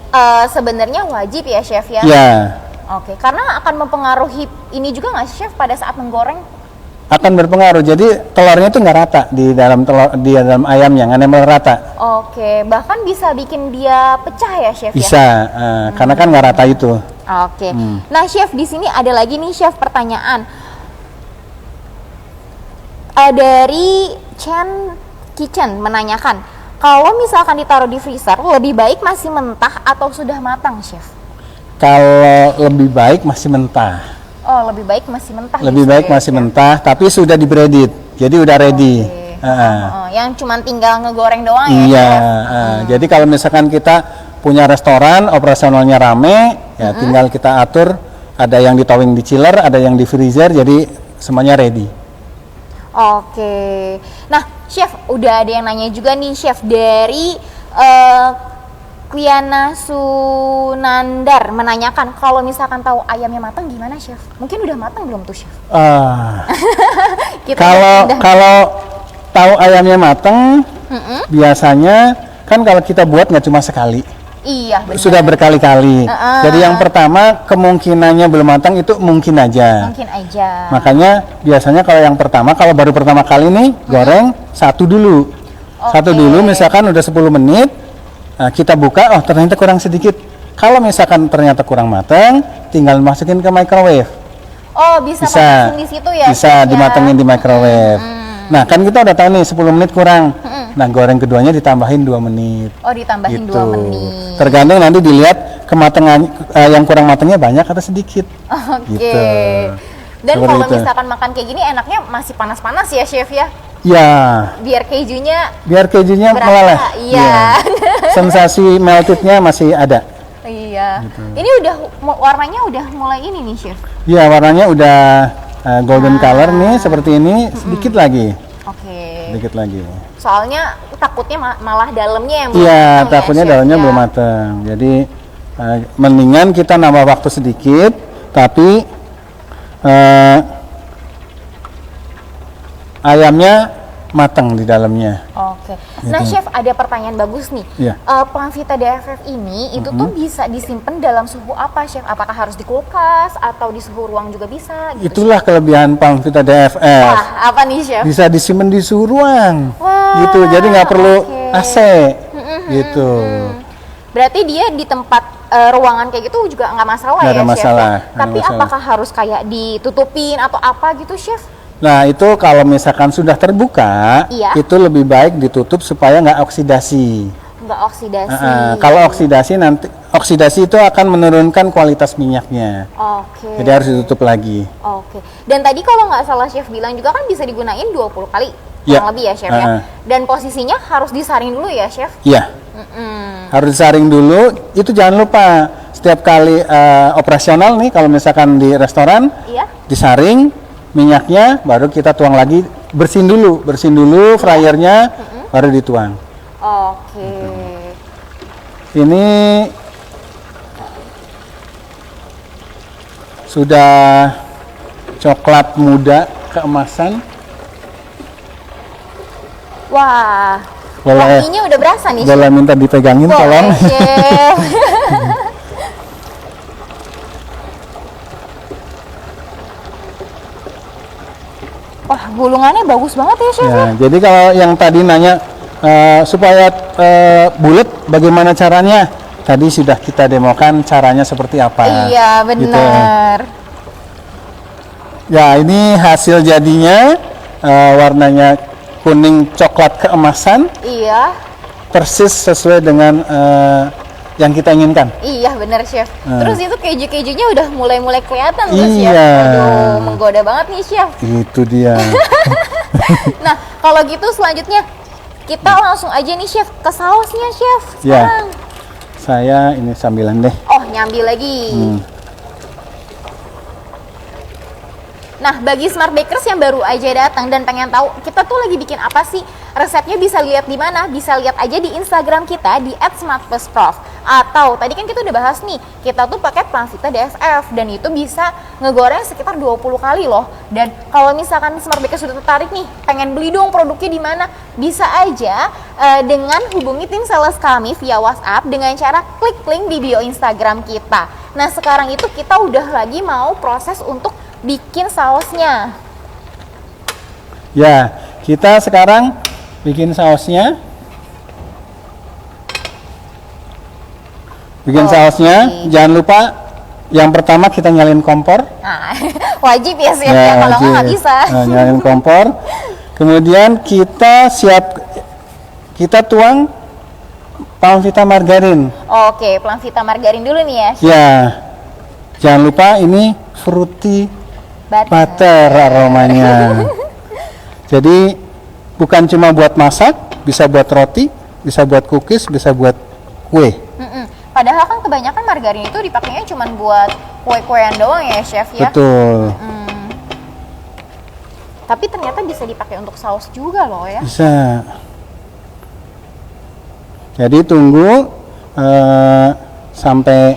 sebenarnya wajib ya, Chef, ya? Ya, Oke, karena akan mempengaruhi ini juga nggak, Chef, pada saat menggoreng? akan berpengaruh. Jadi telurnya itu nggak rata di dalam di dalam ayamnya, nggak nempel rata. Oke, bahkan bisa bikin dia pecah ya, Chef, ya? Bisa, karena kan nggak rata itu. Oke. Nah, Chef, di sini ada lagi nih, Chef, pertanyaan dari Chen Kitchen menanyakan, kalau misalkan ditaruh di freezer lebih baik masih mentah atau sudah matang, Chef? Kalau lebih baik masih mentah. Oh, lebih baik masih mentah. Lebih ya, baik Chef, masih ya? mentah, tapi sudah di-breaded. Jadi udah ready. Oke. Yang cuman tinggal ngegoreng doang ya. Iya, Chef? jadi kalau misalkan kita punya restoran, operasionalnya rame, ya tinggal kita atur, ada yang di towing di chiller, ada yang di freezer, jadi semuanya ready. Oke. Nah, Chef, udah ada yang nanya juga nih, Chef, dari Kliana Sunandar menanyakan kalau misalkan tahu ayamnya matang gimana, Chef? Mungkin udah matang belum tuh, Chef? Kalau tahu ayamnya matang, biasanya kan kalau kita buat nggak cuma sekali. Iya, benar. Sudah berkali-kali. Jadi yang pertama kemungkinannya belum matang itu mungkin aja. Mungkin aja. Makanya biasanya kalau yang pertama, kalau baru pertama kali nih goreng satu dulu. Satu dulu, misalkan udah 10 menit, kita buka, oh ternyata kurang sedikit. Kalau misalkan ternyata kurang matang, tinggal masukin ke microwave. Oh, bisa langsung di situ ya? Bisa dimatengin di microwave. Nah, kan kita udah tahu nih 10 menit kurang. Nah, goreng keduanya ditambahin 2 menit. Oh, ditambahin gitu. 2 menit. Tergantung nanti dilihat kematangan yang kurang matangnya banyak atau sedikit. Oke. Gitu. Dan Seperti kalau itu. misalkan makan kayak gini enaknya masih panas-panas ya, Chef ya? Ya, Biar kejunya berasa, meleleh. iya. Sensasi meltednya masih ada. Iya. Ini udah warnanya udah mulai ini nih, Chef. Ya, warnanya udah golden color nih, seperti ini. Sedikit lagi. Oke. Sedikit lagi. Soalnya takutnya malah dalamnya yang belum Iya, matang takutnya ya, Chef, dalamnya ya. belum matang. Jadi mendingan kita nambah waktu sedikit, tapi ayamnya matang di dalamnya. Oke. Nah, Chef, ada pertanyaan bagus nih. Iya. Pangvita DFF ini itu tuh bisa disimpan dalam suhu apa, Chef? Apakah harus di kulkas atau di suhu ruang juga bisa? Gitu, Itulah kelebihan Pangvita DFF. Wah, apa nih, Chef? Bisa disimpan di suhu ruang. Wah, Gitu. Jadi nggak perlu oke. AC. Gitu. Berarti dia di tempat ruangan kayak gitu juga nggak masalah Nggak ya, ada Chef? masalah, Ya? nggak Tapi masalah. apakah harus kayak ditutupin atau apa gitu, Chef? Nah, itu kalau misalkan sudah terbuka, Iya. itu lebih baik ditutup supaya nggak oksidasi. Nggak oksidasi. Kalau oksidasi itu akan menurunkan kualitas minyaknya. Oke. Jadi harus ditutup lagi. Oke. Dan tadi kalau nggak salah Chef bilang juga kan bisa digunain 20 kali. Ya. Kurang lebih ya, Chef ya. Dan posisinya harus disaring dulu ya, Chef? Iya. Harus disaring dulu. Itu jangan lupa setiap kali operasional nih, kalau misalkan di restoran, Iya. disaring minyaknya, baru kita tuang lagi, bersihin dulu fryernya, baru dituang. Oke. Ini sudah coklat muda keemasan. Wah. Boleh. Wanginya udah berasa nih, Chef. Boleh minta dipegangin, tolong. Boleh, Chef. Wah, gulungannya bagus banget ya, Chef. Ya, jadi kalau yang tadi nanya supaya bulat, bagaimana caranya? Tadi sudah kita demokan caranya seperti apa. Iya, Gitu. benar. Ya, ini hasil jadinya, warnanya kuning coklat keemasan, Iya. persis sesuai dengan yang kita inginkan. Iya, benar, Chef. Terus itu keju-kejunya udah mulai kelihatan tuh, Chef. Iya. Waduh, menggoda banget nih, Chef. Itu dia. Nah, kalau gitu selanjutnya kita langsung aja nih, Chef, ke sausnya, Chef. Ya. Sekarang. Saya ini sambilan deh. Oh, nyambil lagi. Nah, bagi smart bakers yang baru aja datang dan pengen tahu kita tuh lagi bikin apa sih, resepnya bisa lihat di mana? Bisa lihat aja di Instagram kita di @smartplusprof. Atau tadi kan kita udah bahas nih, kita tuh pakai Pangvita DFF dan itu bisa ngegoreng sekitar 20 kali loh. Dan kalau misalkan smart bakers sudah tertarik nih, pengen beli dong produknya di mana? Bisa aja dengan hubungi tim sales kami via WhatsApp dengan cara klik link di bio Instagram kita. Nah, sekarang itu kita udah lagi mau proses untuk bikin sausnya. Ya, kita sekarang bikin sausnya. Jangan lupa yang pertama kita nyalain kompor. Nah, wajib ya, Chef, ya, kalau wajib. nggak bisa. Nah, nyalain kompor. Kemudian kita tuang Pangvita margarin. Oke, Pangvita margarin dulu nih ya, Chef. Ya, jangan lupa ini fruity butter aromanya. Jadi bukan cuma buat masak, bisa buat roti, bisa buat cookies, bisa buat kue. Padahal kan kebanyakan margarin itu dipakainya cuma buat kue-kuean doang ya chef ya. Betul. Tapi ternyata bisa dipakai untuk saus juga loh ya. Bisa. Jadi tunggu sampai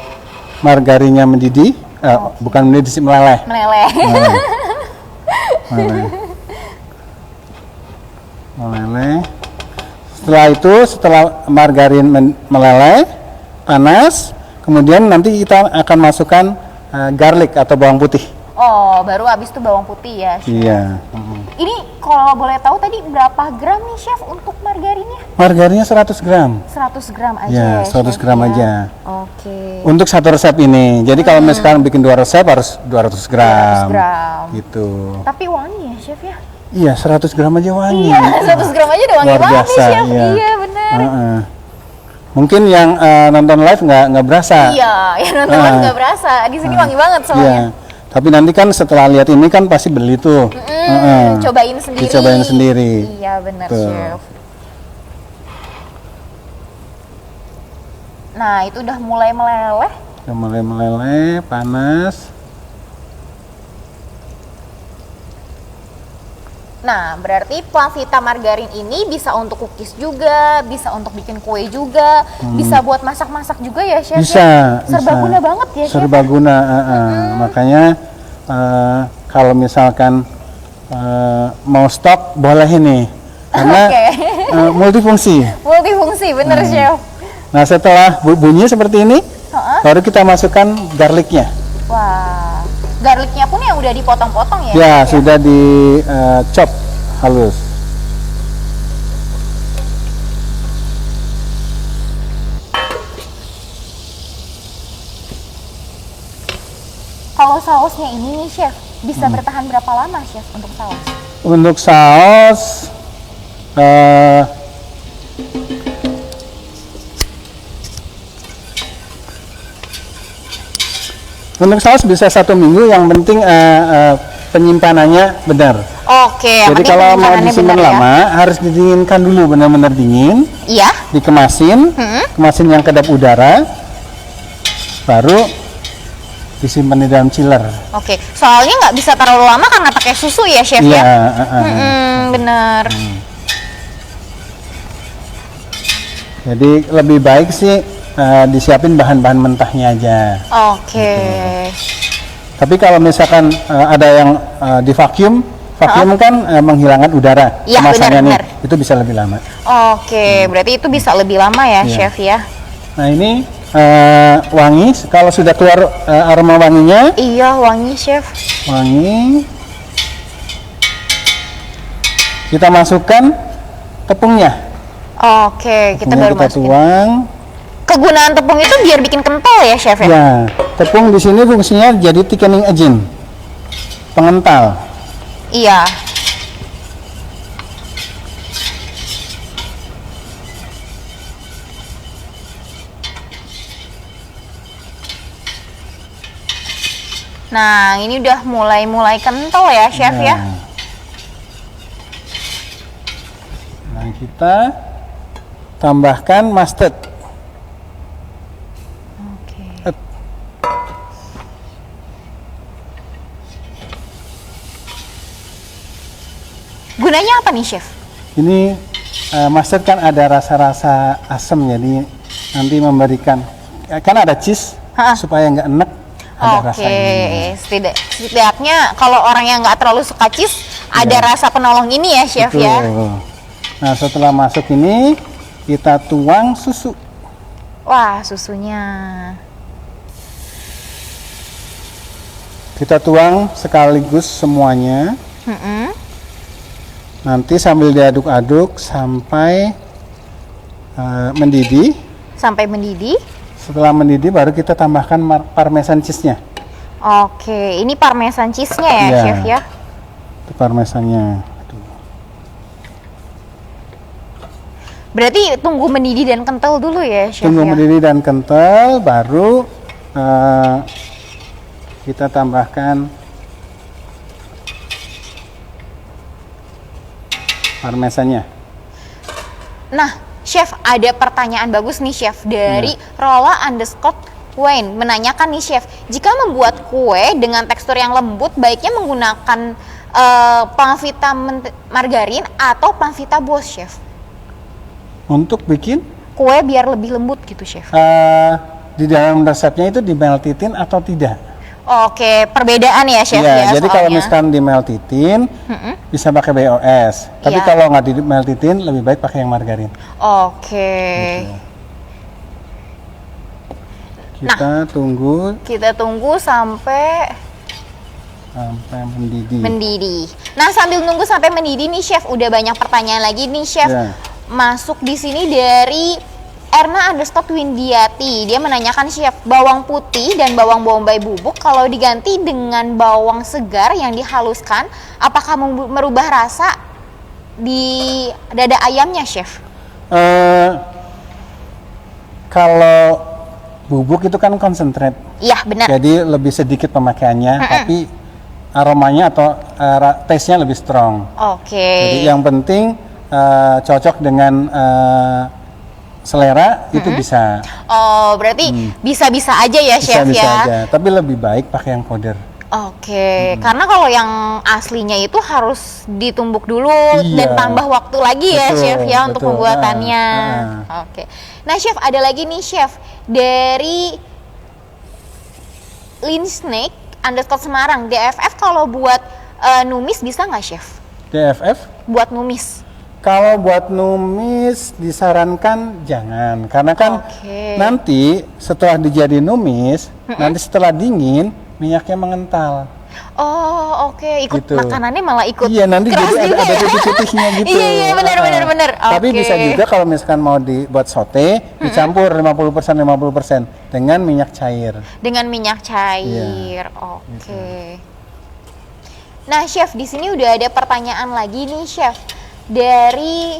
margarinnya mendidih, bukan mendidih sih, meleleh. Meleleh. Meleleh. Setelah itu, setelah margarin meleleh, panas, kemudian nanti kita akan masukkan garlic atau bawang putih. Oh, baru habis itu bawang putih ya, chef. Iya. Ini kalau boleh tahu tadi berapa gram nih chef untuk margarinnya? Margarinnya 100 gram. 100 gram aja Ya, 100 chef, gram ya? aja. Oke. Untuk satu resep ini. Jadi kalau misalkan bikin 2 resep harus 200 gram. 200 gram. Gitu. Tapi wangi ya chef ya? Iya, 100 gram aja wangi. Iya, 100 gram aja udah wangi Luar banget nih biasa, chef. iya. Iya, benar. Mungkin yang nonton live nggak berasa. Iya, yang nonton live nggak berasa. Di sini wangi banget soalnya. Iya. Tapi nanti kan setelah lihat ini kan pasti beli tuh. Cobain sendiri. Dicobain sendiri. Iya, benar Tuh. chef. Nah, itu udah mulai meleleh. Udah mulai meleleh, panas. Nah, berarti Plavita margarin ini bisa untuk cookies juga, bisa untuk bikin kue juga, bisa buat masak-masak juga ya, chef? Bisa. Ya? Serbaguna bisa. banget ya, chef? Serbaguna. Makanya kalau misalkan mau stok boleh ini, karena multifungsi. Multifungsi, bener chef. Nah, setelah bunyi seperti ini, baru kita masukkan garlicnya. Wah, garlicnya pun yang udah dipotong-potong ya? Ya, chef, sudah di chop halus. Kalau sausnya ini nih chef, bisa bertahan berapa lama chef untuk saus? Untuk saus, untuk saus bisa 1 minggu, yang penting penyimpanannya benar. Oke, Jadi kalau mau disimpan lama, harus didinginkan dulu, benar-benar dingin. Iya. Dikemasin, kemasin yang kedap udara, baru disimpan di dalam chiller. Oke, soalnya nggak bisa terlalu lama karena pakai susu ya chef Iya, ya? Bener. Jadi lebih baik sih disiapin bahan-bahan mentahnya aja. Oke. Tapi kalau misalkan ada yang di vacuum kan menghilangkan udara Iya, kemasannya nih, benar. itu bisa lebih lama. Oke, berarti itu bisa lebih lama ya, Iya. chef ya? Nah ini wangi, kalau sudah keluar aroma wanginya, Iya, wangi chef. wangi, kita masukkan tepungnya. Oke, kita Tepungnya baru kita masukin. tuang. Kegunaan tepung itu biar bikin kental ya chef ya? Ya, tepung di sini fungsinya jadi thickening agent, pengental. Iya. Nah, ini udah mulai kental ya chef ya? Nah, kita tambahkan mustard. Oke. Gunanya apa nih chef? Ini mustard kan ada rasa-rasa asam, jadi nanti memberikan, kan ada cheese supaya nggak enek, ada rasanya. Setidaknya kalau orang yang nggak terlalu suka cheese, ada rasa penolong ini ya chef Betul. ya? Nah, setelah masuk ini kita tuang susu. Wah, susunya. Kita tuang sekaligus semuanya. Nanti sambil diaduk-aduk sampai mendidih. Sampai mendidih. Setelah mendidih baru kita tambahkan parmesan cheese-nya. Oke, ini parmesan cheese-nya ya, Iya. chef ya? Itu parmesannya. Berarti tunggu mendidih dan kental dulu ya, chef Tunggu ya? mendidih dan kental, baru kita tambahkan parmesannya. Nah, Chef, ada pertanyaan bagus nih Chef dari Rola_Wayne menanyakan nih Chef, jika membuat kue dengan tekstur yang lembut baiknya menggunakan Plavita margarin atau Plavita Boss, Chef? Untuk bikin Kue biar lebih lembut gitu, Chef. di dalam resepnya itu dimeltitin atau tidak? Oke, perbedaan ya Chef ya. Jadi kalau misalkan dimeltitin bisa pakai BOS. Tapi Iya. kalau nggak dimeltitin lebih baik pakai yang margarin. Oke. Gitu. Kita tunggu sampai mendidih. mendidih. Nah, sambil nunggu sampai mendidih nih Chef, udah banyak pertanyaan lagi nih Chef. Ya. Masuk di sini dari Erna_Windiati. Dia menanyakan Chef, bawang putih dan bawang bombay bubuk kalau diganti dengan bawang segar yang dihaluskan, apakah merubah rasa di dada ayamnya, Chef? Kalau bubuk itu kan konsentrat. Iya, benar. Jadi lebih sedikit pemakaiannya, tapi aromanya atau taste-nya lebih strong. Oke. Jadi yang penting cocok dengan selera itu bisa. Oh, berarti bisa-bisa aja ya, Chef Bisa-bisa ya? aja. Tapi lebih baik pakai yang powder. Oke, karena kalau yang aslinya itu harus ditumbuk dulu dan Iya. tambah waktu lagi ya, Betul, Chef ya, untuk betul. pembuatannya. Oke. Nah, Chef, ada lagi nih, Chef, dari Linsnake_Semarang, DFF kalau buat numis bisa nggak, Chef? DFF Buat numis. kalau buat numis disarankan jangan, karena kan Oke. nanti setelah dijadi numis, nanti setelah dingin minyaknya mengental. Oh, oke. Ikut Gitu. makanannya malah ikut Iya, nanti keras jadi juga ada ya? putih-putihnya gitu. Iya, benar. Tapi Oke. bisa juga kalau misalkan mau dibuat sote, dicampur 50% dengan minyak cair. Dengan minyak cair. Oke. Nah, Chef, di sini udah ada pertanyaan lagi nih, Chef. Dari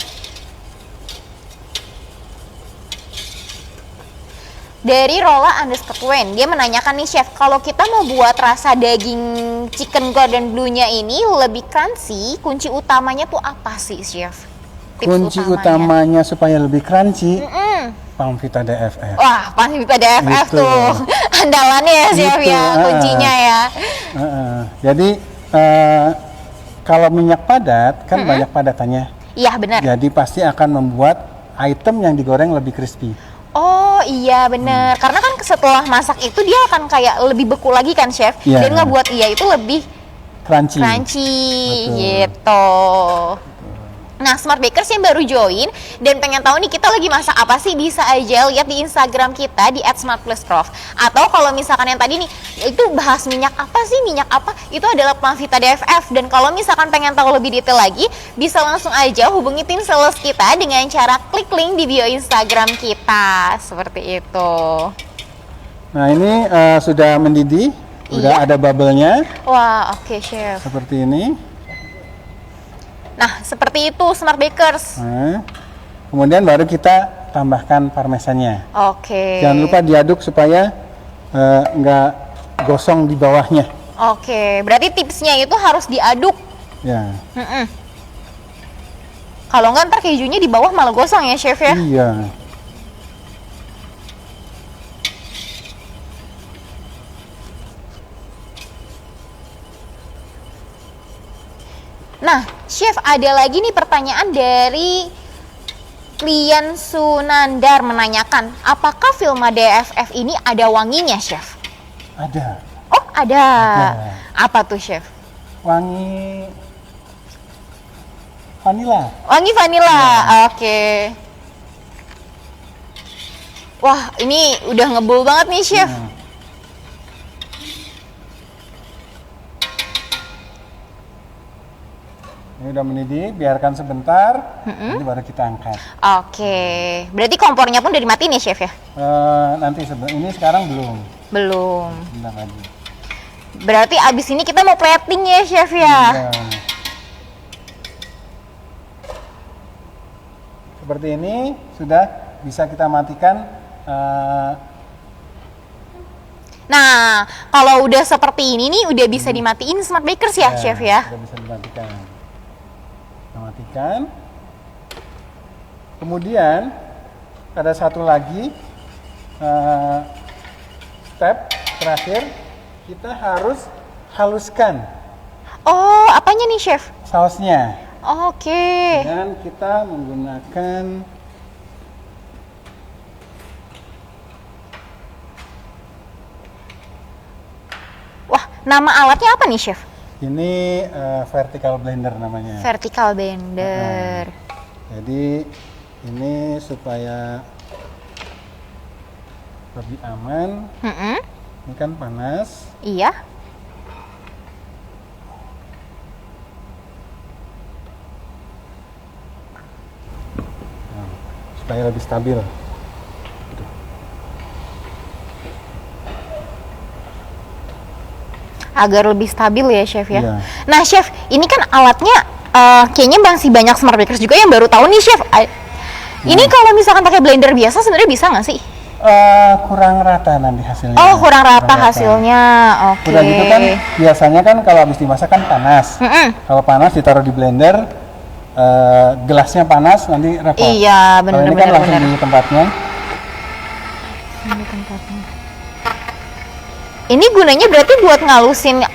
Rola_Wayne. Dia menanyakan nih, Chef, kalau kita mau buat rasa daging chicken Gordon Blue-nya ini lebih crunchy, kunci utamanya tuh apa sih, Chef? Tips Kunci utamanya supaya lebih crunchy, Mm-mm. Plavita DFF. Wah, pasti kita DFF Gitu. tuh. Andalannya ya, Chef Gitu, ya, kuncinya ya. Jadi kalau minyak padat kan banyak padatannya, Iya, benar. jadi pasti akan membuat item yang digoreng lebih crispy. Oh iya bener, karena kan setelah masak itu dia akan kayak lebih beku lagi kan, Chef. Iya. Dan ngebuat itu lebih Crunchy. crunchy Betul. gitu. Nah, Smart Bakers yang baru join dan pengen tahu nih kita lagi masak apa sih, bisa aja lihat di Instagram kita di @smartplusprof. Atau kalau misalkan yang tadi nih itu bahas minyak apa sih, minyak apa, itu adalah Plavita DFF. Dan kalau misalkan pengen tahu lebih detail lagi, bisa langsung aja hubungi tim sales kita dengan cara klik link di bio Instagram kita, seperti itu. Nah, ini sudah mendidih, udah ada bubble-nya Wah, oke, Chef. seperti ini. Nah, seperti itu Smart Bakers. Nah, kemudian baru kita tambahkan parmesannya. Oke. Jangan lupa diaduk supaya nggak gosong di bawahnya. Oke, berarti tipsnya itu harus diaduk. Ya. Kalau nggak ntar kejunya di bawah malah gosong ya, Chef ya. Iya. Nah, Chef, ada lagi nih pertanyaan dari klien Sunandar menanyakan, apakah Vilma DFF ini ada wanginya, Chef? Ada. Oh, ada. Ada. Apa tuh, Chef? Wangi vanila. Wangi vanila. Oke. Wah, ini udah ngebul banget nih, Chef. Ini udah mendidih, biarkan sebentar. Ini baru kita angkat. Oke. Berarti kompornya pun udah dimatiin ya, Chef ya? Nanti ini sekarang belum. Belum. Bentar lagi. Berarti abis ini kita mau plating ya, Chef ya? Iya. Seperti ini sudah bisa kita matikan. Nah, kalau udah seperti ini nih udah bisa dimatiin Smart Bakers ya, Chef ya? Sudah bisa dimatikan. Kita matikan. Kemudian ada satu lagi step terakhir, kita harus haluskan Oh, apanya nih chef? sausnya. Oke. Dan kita menggunakan Wah, nama alatnya apa nih chef? ini vertical blender namanya. Vertical blender. Jadi ini supaya lebih aman. Mm-mm. Ini kan panas. Iya. Nah, supaya lebih stabil. Agar lebih stabil ya chef ya. Iya. Nah chef, ini kan alatnya kayaknya masih banyak smart bakers juga yang baru tahu nih chef. Ini kalau misalkan pakai blender biasa sebenarnya bisa nggak sih? Kurang rata nanti hasilnya. Oh, kurang rata hasilnya. Oke. Udah gitu kan biasanya kan kalau habis dimasak kan panas. Mm-mm. Kalau panas ditaruh di blender, gelasnya panas nanti repot. Iya, Kalau ini kan bener-bener. langsung di tempatnya. Ini tempatnya. Ini gunanya berarti buat ngalusin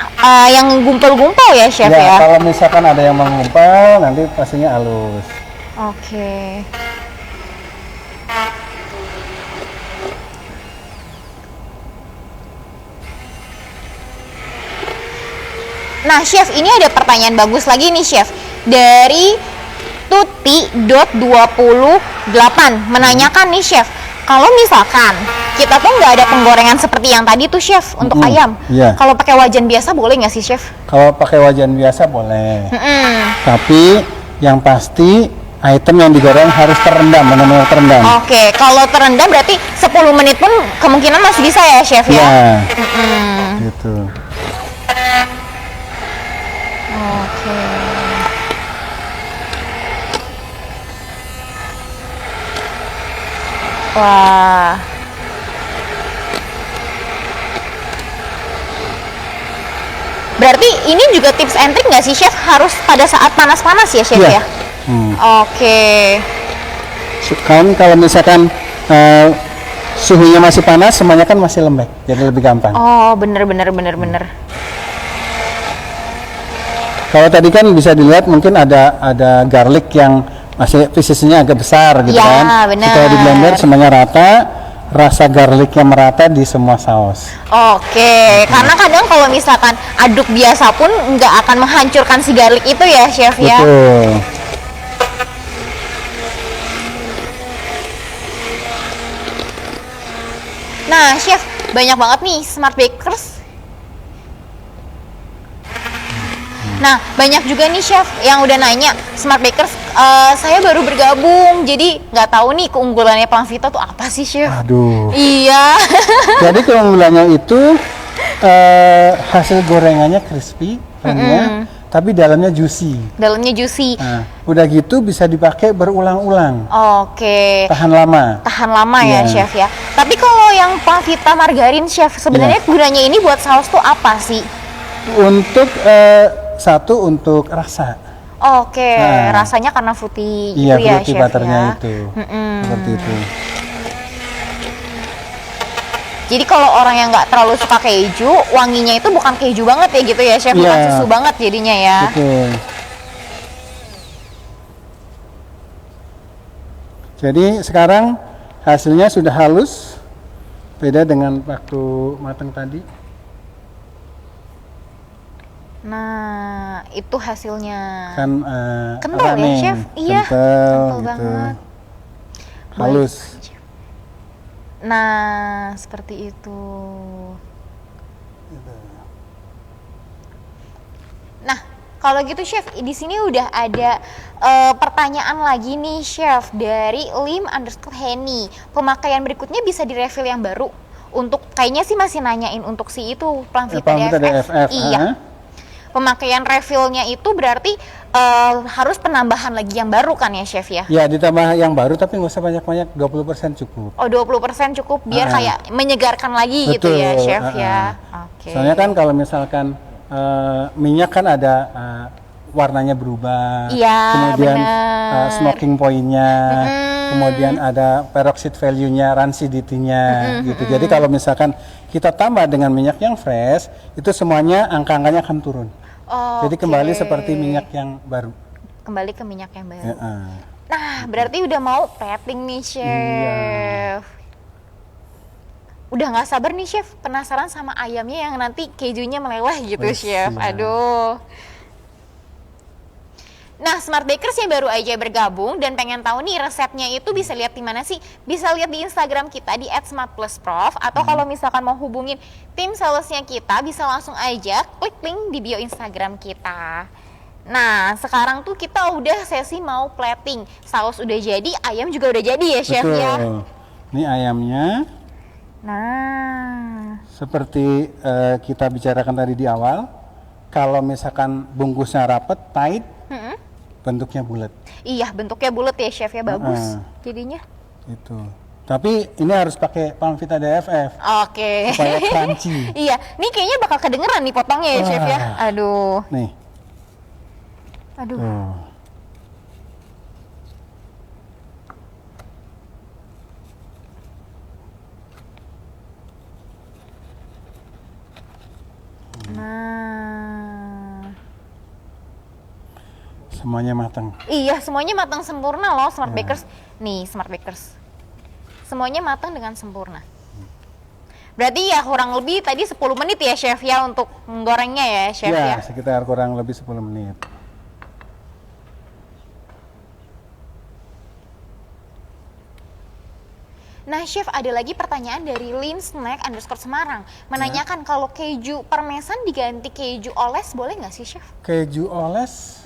yang gumpal-gumpal ya chef ya? Kalau misalkan ada yang mengumpal nanti pastinya halus. Oke. Nah chef, ini ada pertanyaan bagus lagi nih chef. Dari Tuti.28 menanyakan nih chef, kalau misalkan kita tuh nggak ada penggorengan seperti yang tadi tuh chef untuk ayam, iya. kalau pakai wajan biasa boleh nggak sih chef? Kalau pakai wajan biasa boleh. Mm-mm. Tapi yang pasti item yang digoreng harus terendam, benar-benar terendam. Oke, kalau terendam berarti 10 menit pun kemungkinan masih bisa ya chef ya? Ya, Mm-mm. gitu. Oke. Wah. Berarti ini juga tips and trick nggak sih chef? Harus pada saat panas-panas ya chef Iya. ya? Oke. Kan kalau misalkan suhunya masih panas, semuanya kan masih lembek, jadi lebih gampang. Oh, bener. Kalau tadi kan bisa dilihat mungkin ada garlic yang masih piecesnya agak besar gitu Ya, kan. benar. Setelah di blender semuanya rata, rasa garlicnya merata di semua saus. Oke, karena kadang kalau misalkan aduk biasa pun nggak akan menghancurkan si garlic itu ya chef ya? Betul. Nah, chef, banyak banget nih smart bakers. Nah, banyak juga nih chef yang udah nanya, smart bakers, saya baru bergabung, jadi nggak tahu nih keunggulannya Plamvita tuh apa sih chef? Aduh. Iya. Jadi keunggulannya itu hasil gorengannya crispy, renyah, tapi dalamnya juicy. Dalamnya juicy. Nah, udah gitu bisa dipakai berulang-ulang, Oke. tahan lama. Tahan lama ya Iya. chef ya. Tapi kalau yang Plamvita margarin chef, sebenarnya Iya. gunanya ini buat saus tuh apa sih? Untuk satu untuk rasa. Oke, Nah. rasanya karena fruity Iya, itu ya fruity chef butternya ya. itu. Seperti itu. Jadi kalau orang yang nggak terlalu suka keju, wanginya itu bukan keju banget ya gitu ya chef, bukan Iya. susu banget jadinya ya. Betul. Jadi sekarang hasilnya sudah halus, beda dengan waktu matang tadi. Nah, itu hasilnya. Kan Kental apa ya nih? chef? Iya, Kental gitu. banget. Halus. Nah, seperti itu. Nah, kalau gitu chef, di sini udah ada pertanyaan lagi nih chef dari lim_henny. Pemakaian berikutnya bisa direfill yang baru. Untuk kayaknya sih masih nanyain untuk si itu Plamvita Plamvita DFF. DFF, Iya. Pemakaian refillnya itu berarti harus penambahan lagi yang baru kan ya chef ya? Ya, ditambah yang baru tapi nggak usah banyak-banyak, 20% cukup. Oh, 20% cukup biar kayak menyegarkan lagi gitu Betul, ya chef ya. Oke. Soalnya kan kalau misalkan minyak kan ada warnanya berubah. Iya, kemudian benar. smoking point-nya, kemudian ada peroxide value-nya, rancidity-nya gitu. Jadi kalau misalkan kita tambah dengan minyak yang fresh, itu semuanya angka-angkanya akan turun. Jadi kembali seperti minyak yang baru. Kembali ke minyak yang baru. Ya, Nah, berarti udah mau plating nih, Chef. Udah nggak sabar nih, Chef. Penasaran sama ayamnya yang nanti kejunya meleleh gitu, Chef. Iya. Aduh. Nah, Smart Bakers yang baru aja bergabung dan pengen tahu nih resepnya itu bisa lihat di mana sih? Bisa lihat di Instagram kita di @smartplusprof atau kalau misalkan mau hubungin tim salesnya kita bisa langsung aja klik link di bio Instagram kita. Nah, sekarang tuh kita udah sesi mau plating. Saus udah jadi, ayam juga udah jadi ya, Chef betul. ya? Ini ayamnya. Nah, Seperti kita bicarakan tadi di awal, kalau misalkan bungkusnya rapet, tight, bentuknya bulat. iya bentuknya bulat ya, Chef ya, bagus jadinya. Itu. Tapi ini harus pakai Palmvita DFF Oke. supaya crunchy. Iya, nih kayaknya bakal kedengeran nih potongnya ya, Chef ya. Aduh. Nih. Aduh. Tuh. Nah. Semuanya matang. Iya, semuanya matang sempurna loh, Smart Bakers. Nih, Smart Bakers. Semuanya matang dengan sempurna. Berarti ya kurang lebih tadi 10 menit ya, Chef ya, untuk menggorengnya ya, Chef ya. Ya, sekitar kurang lebih 10 menit. Nah, Chef, ada lagi pertanyaan dari Lin_snack_Semarang menanyakan kalau keju parmesan diganti keju oles boleh nggak sih, Chef? Keju oles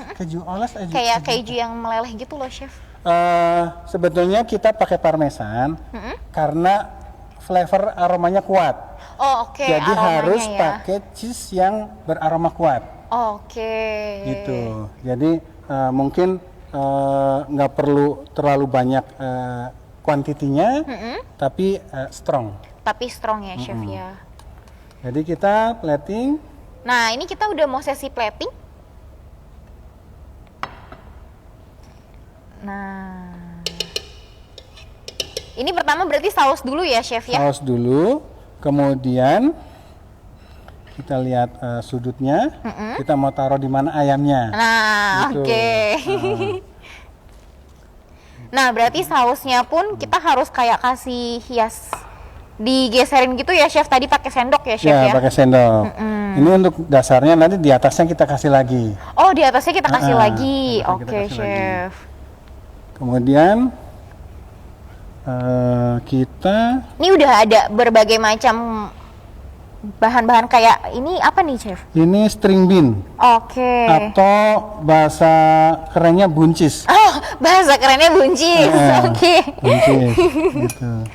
aja. Kayak keju yang meleleh gitu loh, Chef. Sebetulnya kita pakai parmesan karena flavor aromanya kuat. Oh, oke. Jadi aromanya harus ya. pakai cheese yang beraroma kuat. Oke. Gitu. Jadi mungkin nggak perlu terlalu banyak kuantitinya, tapi strong. Tapi strong ya, Chef ya. Jadi kita plating. Nah, ini kita udah mau sesi plating. Nah, ini pertama berarti saus dulu ya, Chef ya? Saus dulu, kemudian kita lihat sudutnya. Kita mau taruh di mana ayamnya. Nah, Gitu. oke. Nah, berarti sausnya pun kita harus kayak kasih hias, digeserin gitu ya, Chef. Tadi pakai sendok ya, Chef ya? Ya, pakai sendok. Ini untuk dasarnya, nanti di atasnya kita kasih lagi. Oh, di atasnya kita kasih lagi. di atasnya kita Oke, kasih Chef. Kemudian kita Ini udah ada berbagai macam bahan-bahan kayak ini apa nih, Chef? ini string bean Oke. atau bahasa kerennya buncis. Oh, bahasa kerennya buncis. Oke. Buncis gitu.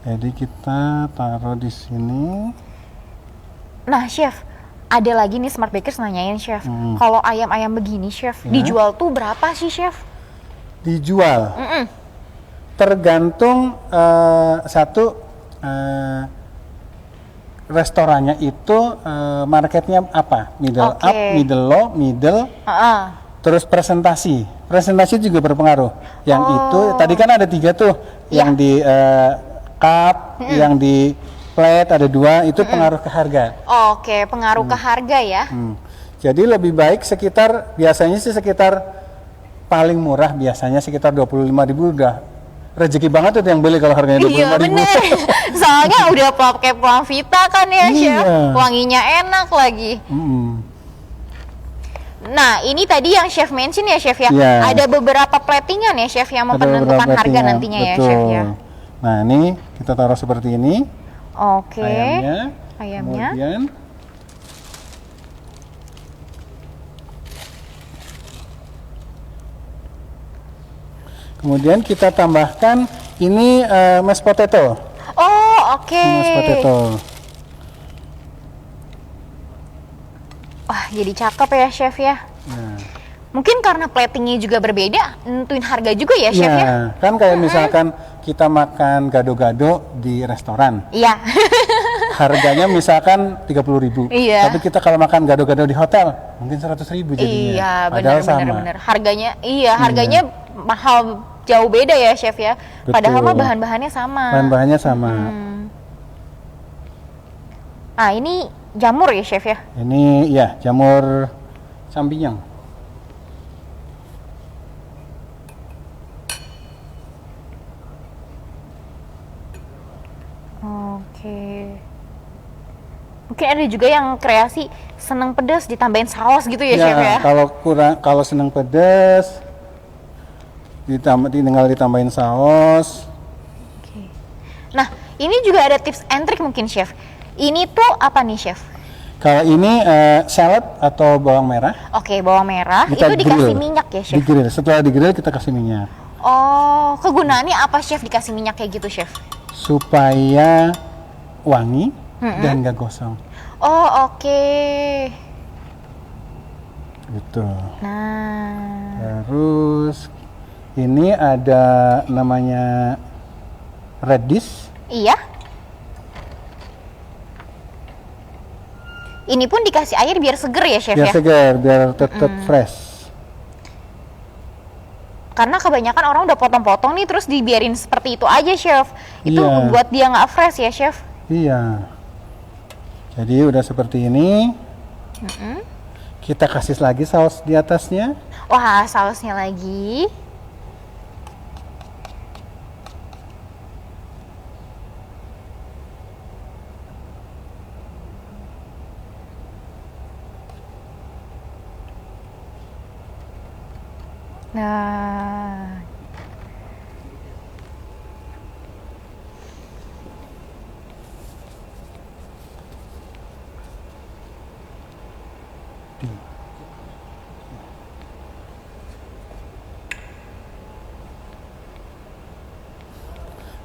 Jadi kita taruh di sini. Nah, Chef, ada lagi nih Smart Bakers nanyain, Chef. Kalau ayam-ayam begini, Chef, dijual tuh berapa sih, Chef? Dijual. Tergantung restorannya itu marketnya apa, middle Oke. up, middle low, middle, terus presentasi juga berpengaruh. Yang itu tadi kan ada 3 tuh, yang di cup, yang di plate ada 2, itu pengaruh ke harga. Oke, pengaruh ke harga ya. Jadi lebih baik biasanya sih sekitar paling murah biasanya sekitar 25.000 udah rezeki banget tuh yang beli kalau harganya 25.000. Iya bener, soalnya udah pakai Palmvita kan ya, Chef. Iya. Wanginya enak lagi. Nah, ini tadi yang Chef mention ya, Chef ya. Iya. Ada beberapa platingan ya, Chef, yang Ada mempenentukan beberapa harga platingan, nantinya ya, betul. Chef ya. Nah, ini kita taruh seperti ini. Oke. Ayamnya. Kemudian kita tambahkan ini mashed potato. Oh, oke. Mashed potato. Wah, jadi cakep ya, Chef ya. Nah, Mungkin karena platingnya juga berbeda, nentuin harga juga ya chef ya? Iya, kan kayak misalkan kita makan gado-gado di restoran. Iya. Harganya misalkan 30.000. Iya. Tapi kita kalau makan gado-gado di hotel mungkin 100.000 jadinya. Iya, Padahal sama. benar. Harganya mahal jauh beda ya chef ya. Betul. Padahal mah bahan-bahannya sama. Bahan-bahannya sama. Ah, ini jamur ya chef ya? Ini ya jamur sambinyang. Oke. Mungkin ada juga yang kreasi seneng pedas ditambahin saus gitu ya, chef ya? Kalau seneng pedas tinggal ditambahin saus. Oke. Nah, ini juga ada tips and trick mungkin chef. Ini tuh apa nih chef? Kalau ini salad atau bawang merah. Oke, bawang merah Kita itu dikasih grill. minyak ya chef? Di-grill. Setelah di-grill kita kasih minyak. Oh, kegunaannya apa chef dikasih minyak kayak gitu chef? Supaya wangi dan nggak gosong. Oh, oke. Gitu. Nah, Terus ini ada namanya radish. iya. Ini pun dikasih air biar seger ya chef Biar ya? segar, biar tetap fresh. Karena kebanyakan orang udah potong-potong nih terus dibiarin seperti itu aja chef. Itu Iya. buat dia nggak fresh ya chef? Iya. Jadi udah seperti ini. Kita kasih lagi saus di atasnya. Wah, sausnya lagi. Nah,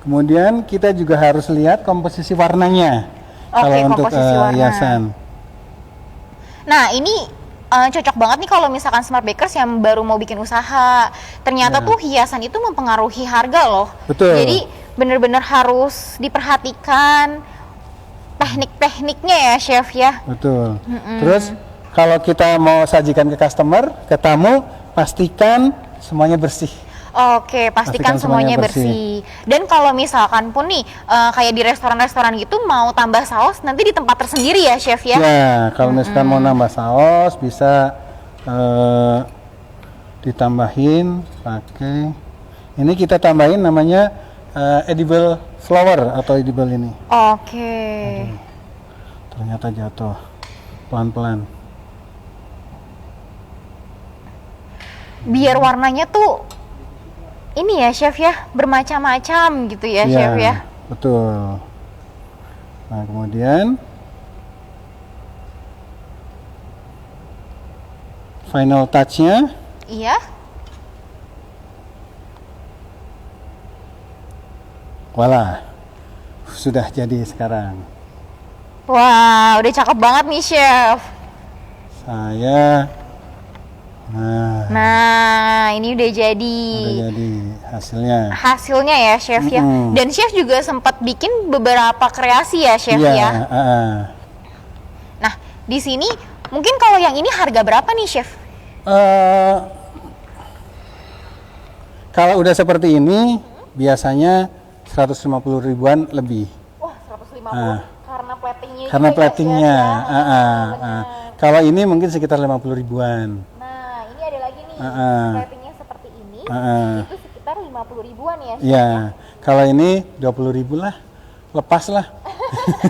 Kemudian kita juga harus lihat komposisi warnanya. Oke, Kalau untuk komposisi warna. hiasan. nah ini cocok banget nih kalau misalkan smart bakers yang baru mau bikin usaha. Ternyata Ya. tuh hiasan itu mempengaruhi harga loh. Betul. Jadi bener-bener harus diperhatikan teknik-tekniknya ya chef ya. Betul. Terus kalau kita mau sajikan ke customer, ke tamu, pastikan semuanya bersih. Oke, pastikan semuanya bersih. Dan kalau misalkan pun nih kayak di restoran-restoran gitu mau tambah saus nanti di tempat tersendiri ya chef ya. Ya, kalau misalkan mau nambah saus bisa ditambahin pakai ini kita tambahin namanya edible flower atau edible ini. Oke. Ternyata jatuh pelan-pelan. Biar warnanya tuh ini ya chef ya, bermacam-macam gitu ya chef ya. Betul. Nah, kemudian final touch-nya Iya. voila. Sudah jadi sekarang. Wah, udah cakep banget nih chef. Saya Nah, ini udah jadi. udah jadi hasilnya. Hasilnya ya chef ya. Dan chef juga sempat bikin beberapa kreasi ya chef Iya, ya. Nah, di sini mungkin kalau yang ini harga berapa nih chef? Kalau udah seperti ini biasanya 150 ribuan lebih. Wah, 150 karena platingnya. Karena juga ya, platingnya. chef ya. Benar. Kalau ini mungkin sekitar 50 ribuan. Nah, ini ada lagi nih. Platingnya seperti ini. Itu sekitar 50 ribuan ya chef. Ya, kalau ini 20 ribu lah, lepas lah.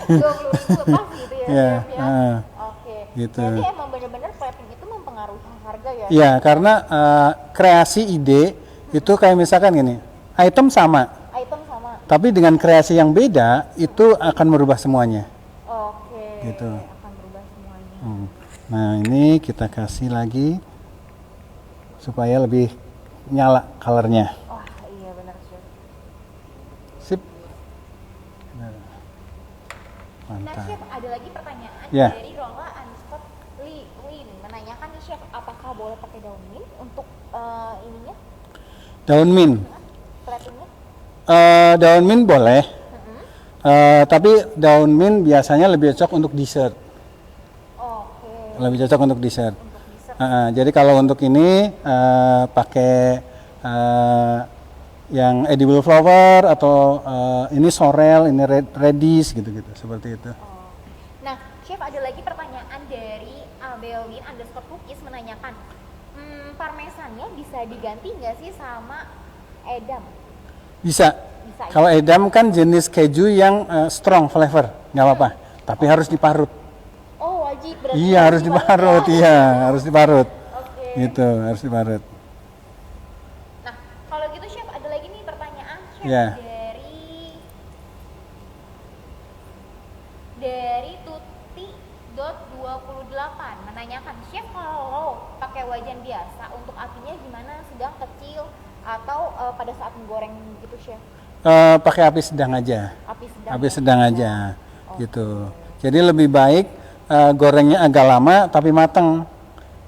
20 ribu lepas gitu ya Iya, chef ya. Oke. gitu. Jadi emang benar-benar plating itu mempengaruhi harga ya. Ya, karena kreasi ide itu kayak misalkan gini, item sama, Item sama. tapi dengan kreasi yang beda itu akan merubah semuanya. Oke. Gitu. Akan berubah semuanya. Nah, ini kita kasih lagi supaya lebih nyala colornya. Wah, iya benar chef. Sip. Nah, Mantap. chef ada lagi pertanyaan Ya. dari Rola Unspot Lin menanyakan nih nih chef, apakah boleh pakai daun mint untuk ininya, Daun mint. platingnya? Daun mint boleh. Tapi daun mint biasanya lebih cocok untuk dessert. Oke. Lebih cocok untuk dessert. Untuk dessert. Jadi kalau untuk ini pakai yang edible flower atau ini sorrel, ini radish gitu-gitu seperti itu. Oh. Nah, chef ada lagi pertanyaan dari Abelin_cookies menanyakan, parmesannya bisa diganti nggak sih sama edam? Bisa. Bisa ya? Kalau edam kan jenis keju yang strong flavor, nggak apa-apa. Tapi harus diparut. Oh, wajib berarti. Iya harus diparut, ya? iya harus diparut. Oke. Gitu harus diparut. Nah, kalau gitu chef ada lagi nih pertanyaan chef Ya. dari tuti.28 menanyakan, chef kalau pakai wajan biasa untuk apinya gimana, sedang, kecil, atau pada saat menggoreng gitu chef? Pakai api sedang aja. Api sedang aja, Oke. gitu. Jadi lebih baik gorengnya agak lama tapi matang.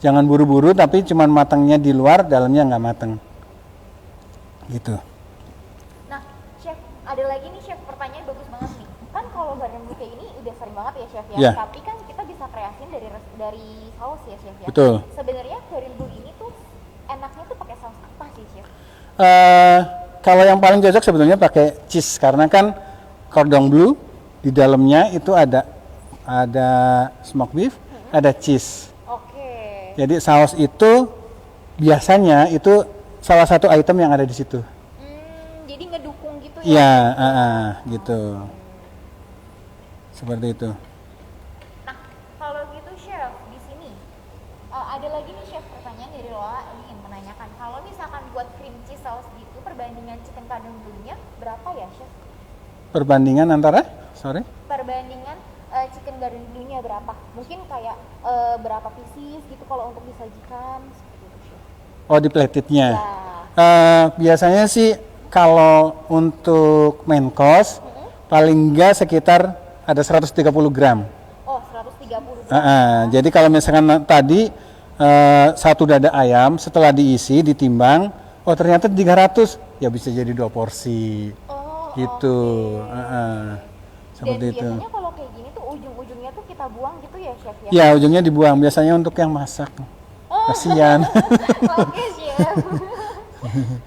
Jangan buru-buru tapi cuman matangnya di luar, dalamnya nggak matang. Gitu. Nah, chef, ada lagi nih chef, pertanyaan bagus banget nih. Kan kalau garam blue kayak ini udah sering banget ya chef ya. Ya. Tapi kan kita bisa kreasin dari saus ya chef ya. Betul. Sebenarnya garam blue ini tuh enaknya tuh pakai saus apa sih chef? Kalau yang paling cocok sebetulnya pakai cheese karena kan cordon bleu di dalamnya itu ada smoked beef, ada cheese. Oke. Jadi saus itu biasanya itu salah satu item yang ada di situ. Jadi ngedukung gitu ya? Iya, gitu. Seperti itu. Nah, kalau gitu chef, di sini ada lagi nih chef pertanyaan dari Lola ingin menanyakan, kalau misalkan buat cream cheese saus gitu, perbandingan chicken cordon bleu-nya berapa ya chef? Perbandingan antara, Perbandingan chicken cordon bleu-nya berapa? Mungkin kayak berapa pieces gitu kalau untuk disajikan seperti itu chef? Oh di platednya. Ya. Biasanya sih kalau untuk main course paling enggak sekitar ada 130 gram. Oh, 130 gram. Jadi kalau misalkan tadi satu dada ayam setelah diisi ditimbang, oh ternyata 300, ya bisa jadi 2 porsi. Oh, Gitu. oke. Seperti Dan itu. biasanya kalau kayak gini tuh ujung-ujungnya tuh kita buang gitu ya chef ya? Ya ujungnya dibuang biasanya untuk yang masak. Oh. Kasian. Oke chef.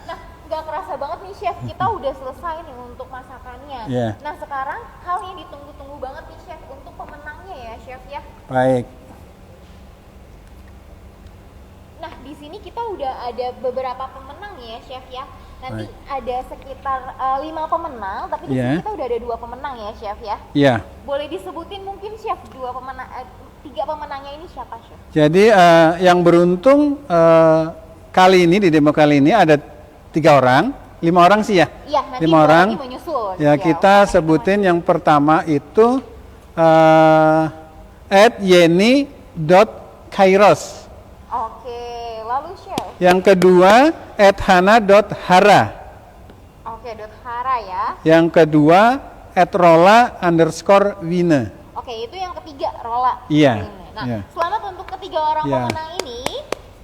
Nah, nggak kerasa banget nih chef, kita udah selesai nih untuk masakannya. Iya. Nah sekarang hal yang ditunggu-tunggu banget nih chef untuk pemenangnya ya chef ya. Baik. Nah di sini kita udah ada beberapa pemenang ya chef ya. Nanti Baik. ada sekitar 5 pemenang, tapi di Iya. sini kita udah ada 2 pemenang ya chef ya. Iya. Boleh disebutin mungkin chef 3 pemenangnya ini siapa chef? Jadi yang beruntung kali ini di demo kali ini ada 3 orang, 5 orang sih ya. Iya, nanti 5 orang. lagi menyusul. Ya kita sebutin yang pertama itu @yeni.kairos. Oke, lalu chef. Yang kedua @hana.hara. Oke, Hara ya. Yang kedua @rola_wine. Oke, itu yang ketiga, Rola. Iya, Nah, iya. selamat untuk ketiga orang Iya. pemenang ini.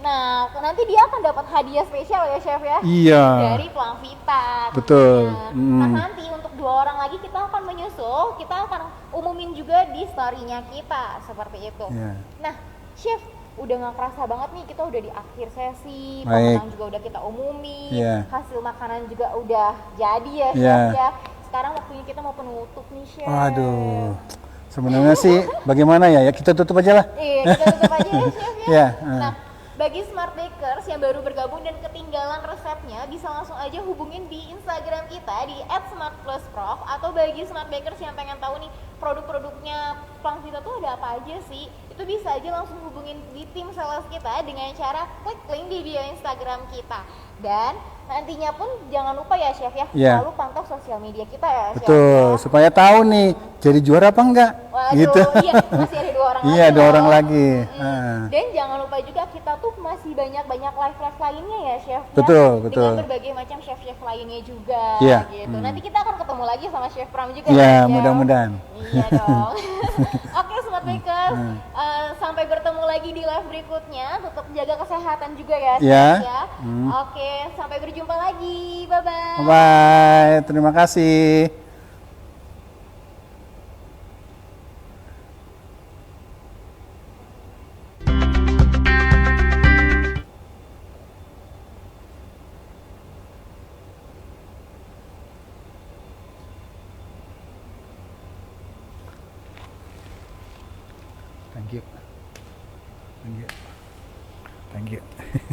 Nah, nanti dia akan dapat hadiah spesial ya, Chef ya. Iya. Dari Pelang Vita. Betul. tentunya. Nah, nanti untuk 2 orang lagi kita akan menyusul, kita akan umumin juga di story-nya kita seperti itu. Iya. Nah, Chef, udah nggak kerasa banget nih, kita udah di akhir sesi, Baik. pemenang juga udah kita umumin, Iya. hasil makanan juga udah jadi ya, Iya. Chef ya. Sekarang waktunya kita mau penutup nih, Chef. Waduh. Sebenarnya sih bagaimana ya? Ya kita tutup aja lah. Iya, kita tutup aja ya, Chef ya. Iya, Nah, bagi Smart Bakers yang baru bergabung dan ketinggalan resepnya, bisa langsung aja hubungin di Instagram kita di @smartplusprof, atau bagi Smart Bakers yang pengen tahu nih produk-produknya Pelang Vita tuh ada apa aja sih, itu bisa aja langsung hubungin di tim sales kita dengan cara klik link di bio Instagram kita. Dan nantinya pun jangan lupa ya Chef ya, Iya. selalu pantau sosial media kita ya Chef. betul. ya. Supaya tahu nih jadi juara apa enggak? Waduh, Gitu. iya, masih ada 2 orang lagi. Iya, 2 orang loh. lagi. Dan jangan lupa juga kita tuh masih banyak live lainnya ya Chef. Betul, ya? betul. Dengan berbagai macam chef-chef lainnya juga Iya. gitu. Nanti kita akan ketemu lagi sama Chef Pram juga Iya, ya, Chef? mudah-mudahan. Iya dong. Oke, Smart Smart Bakers. Sampai bertemu lagi di live berikutnya. Tetap jaga kesehatan juga ya. Ya. Ya. Oke, sampai berjumpa lagi. Bye bye. Bye. Terima kasih. Thank you. Thank you. Thank you.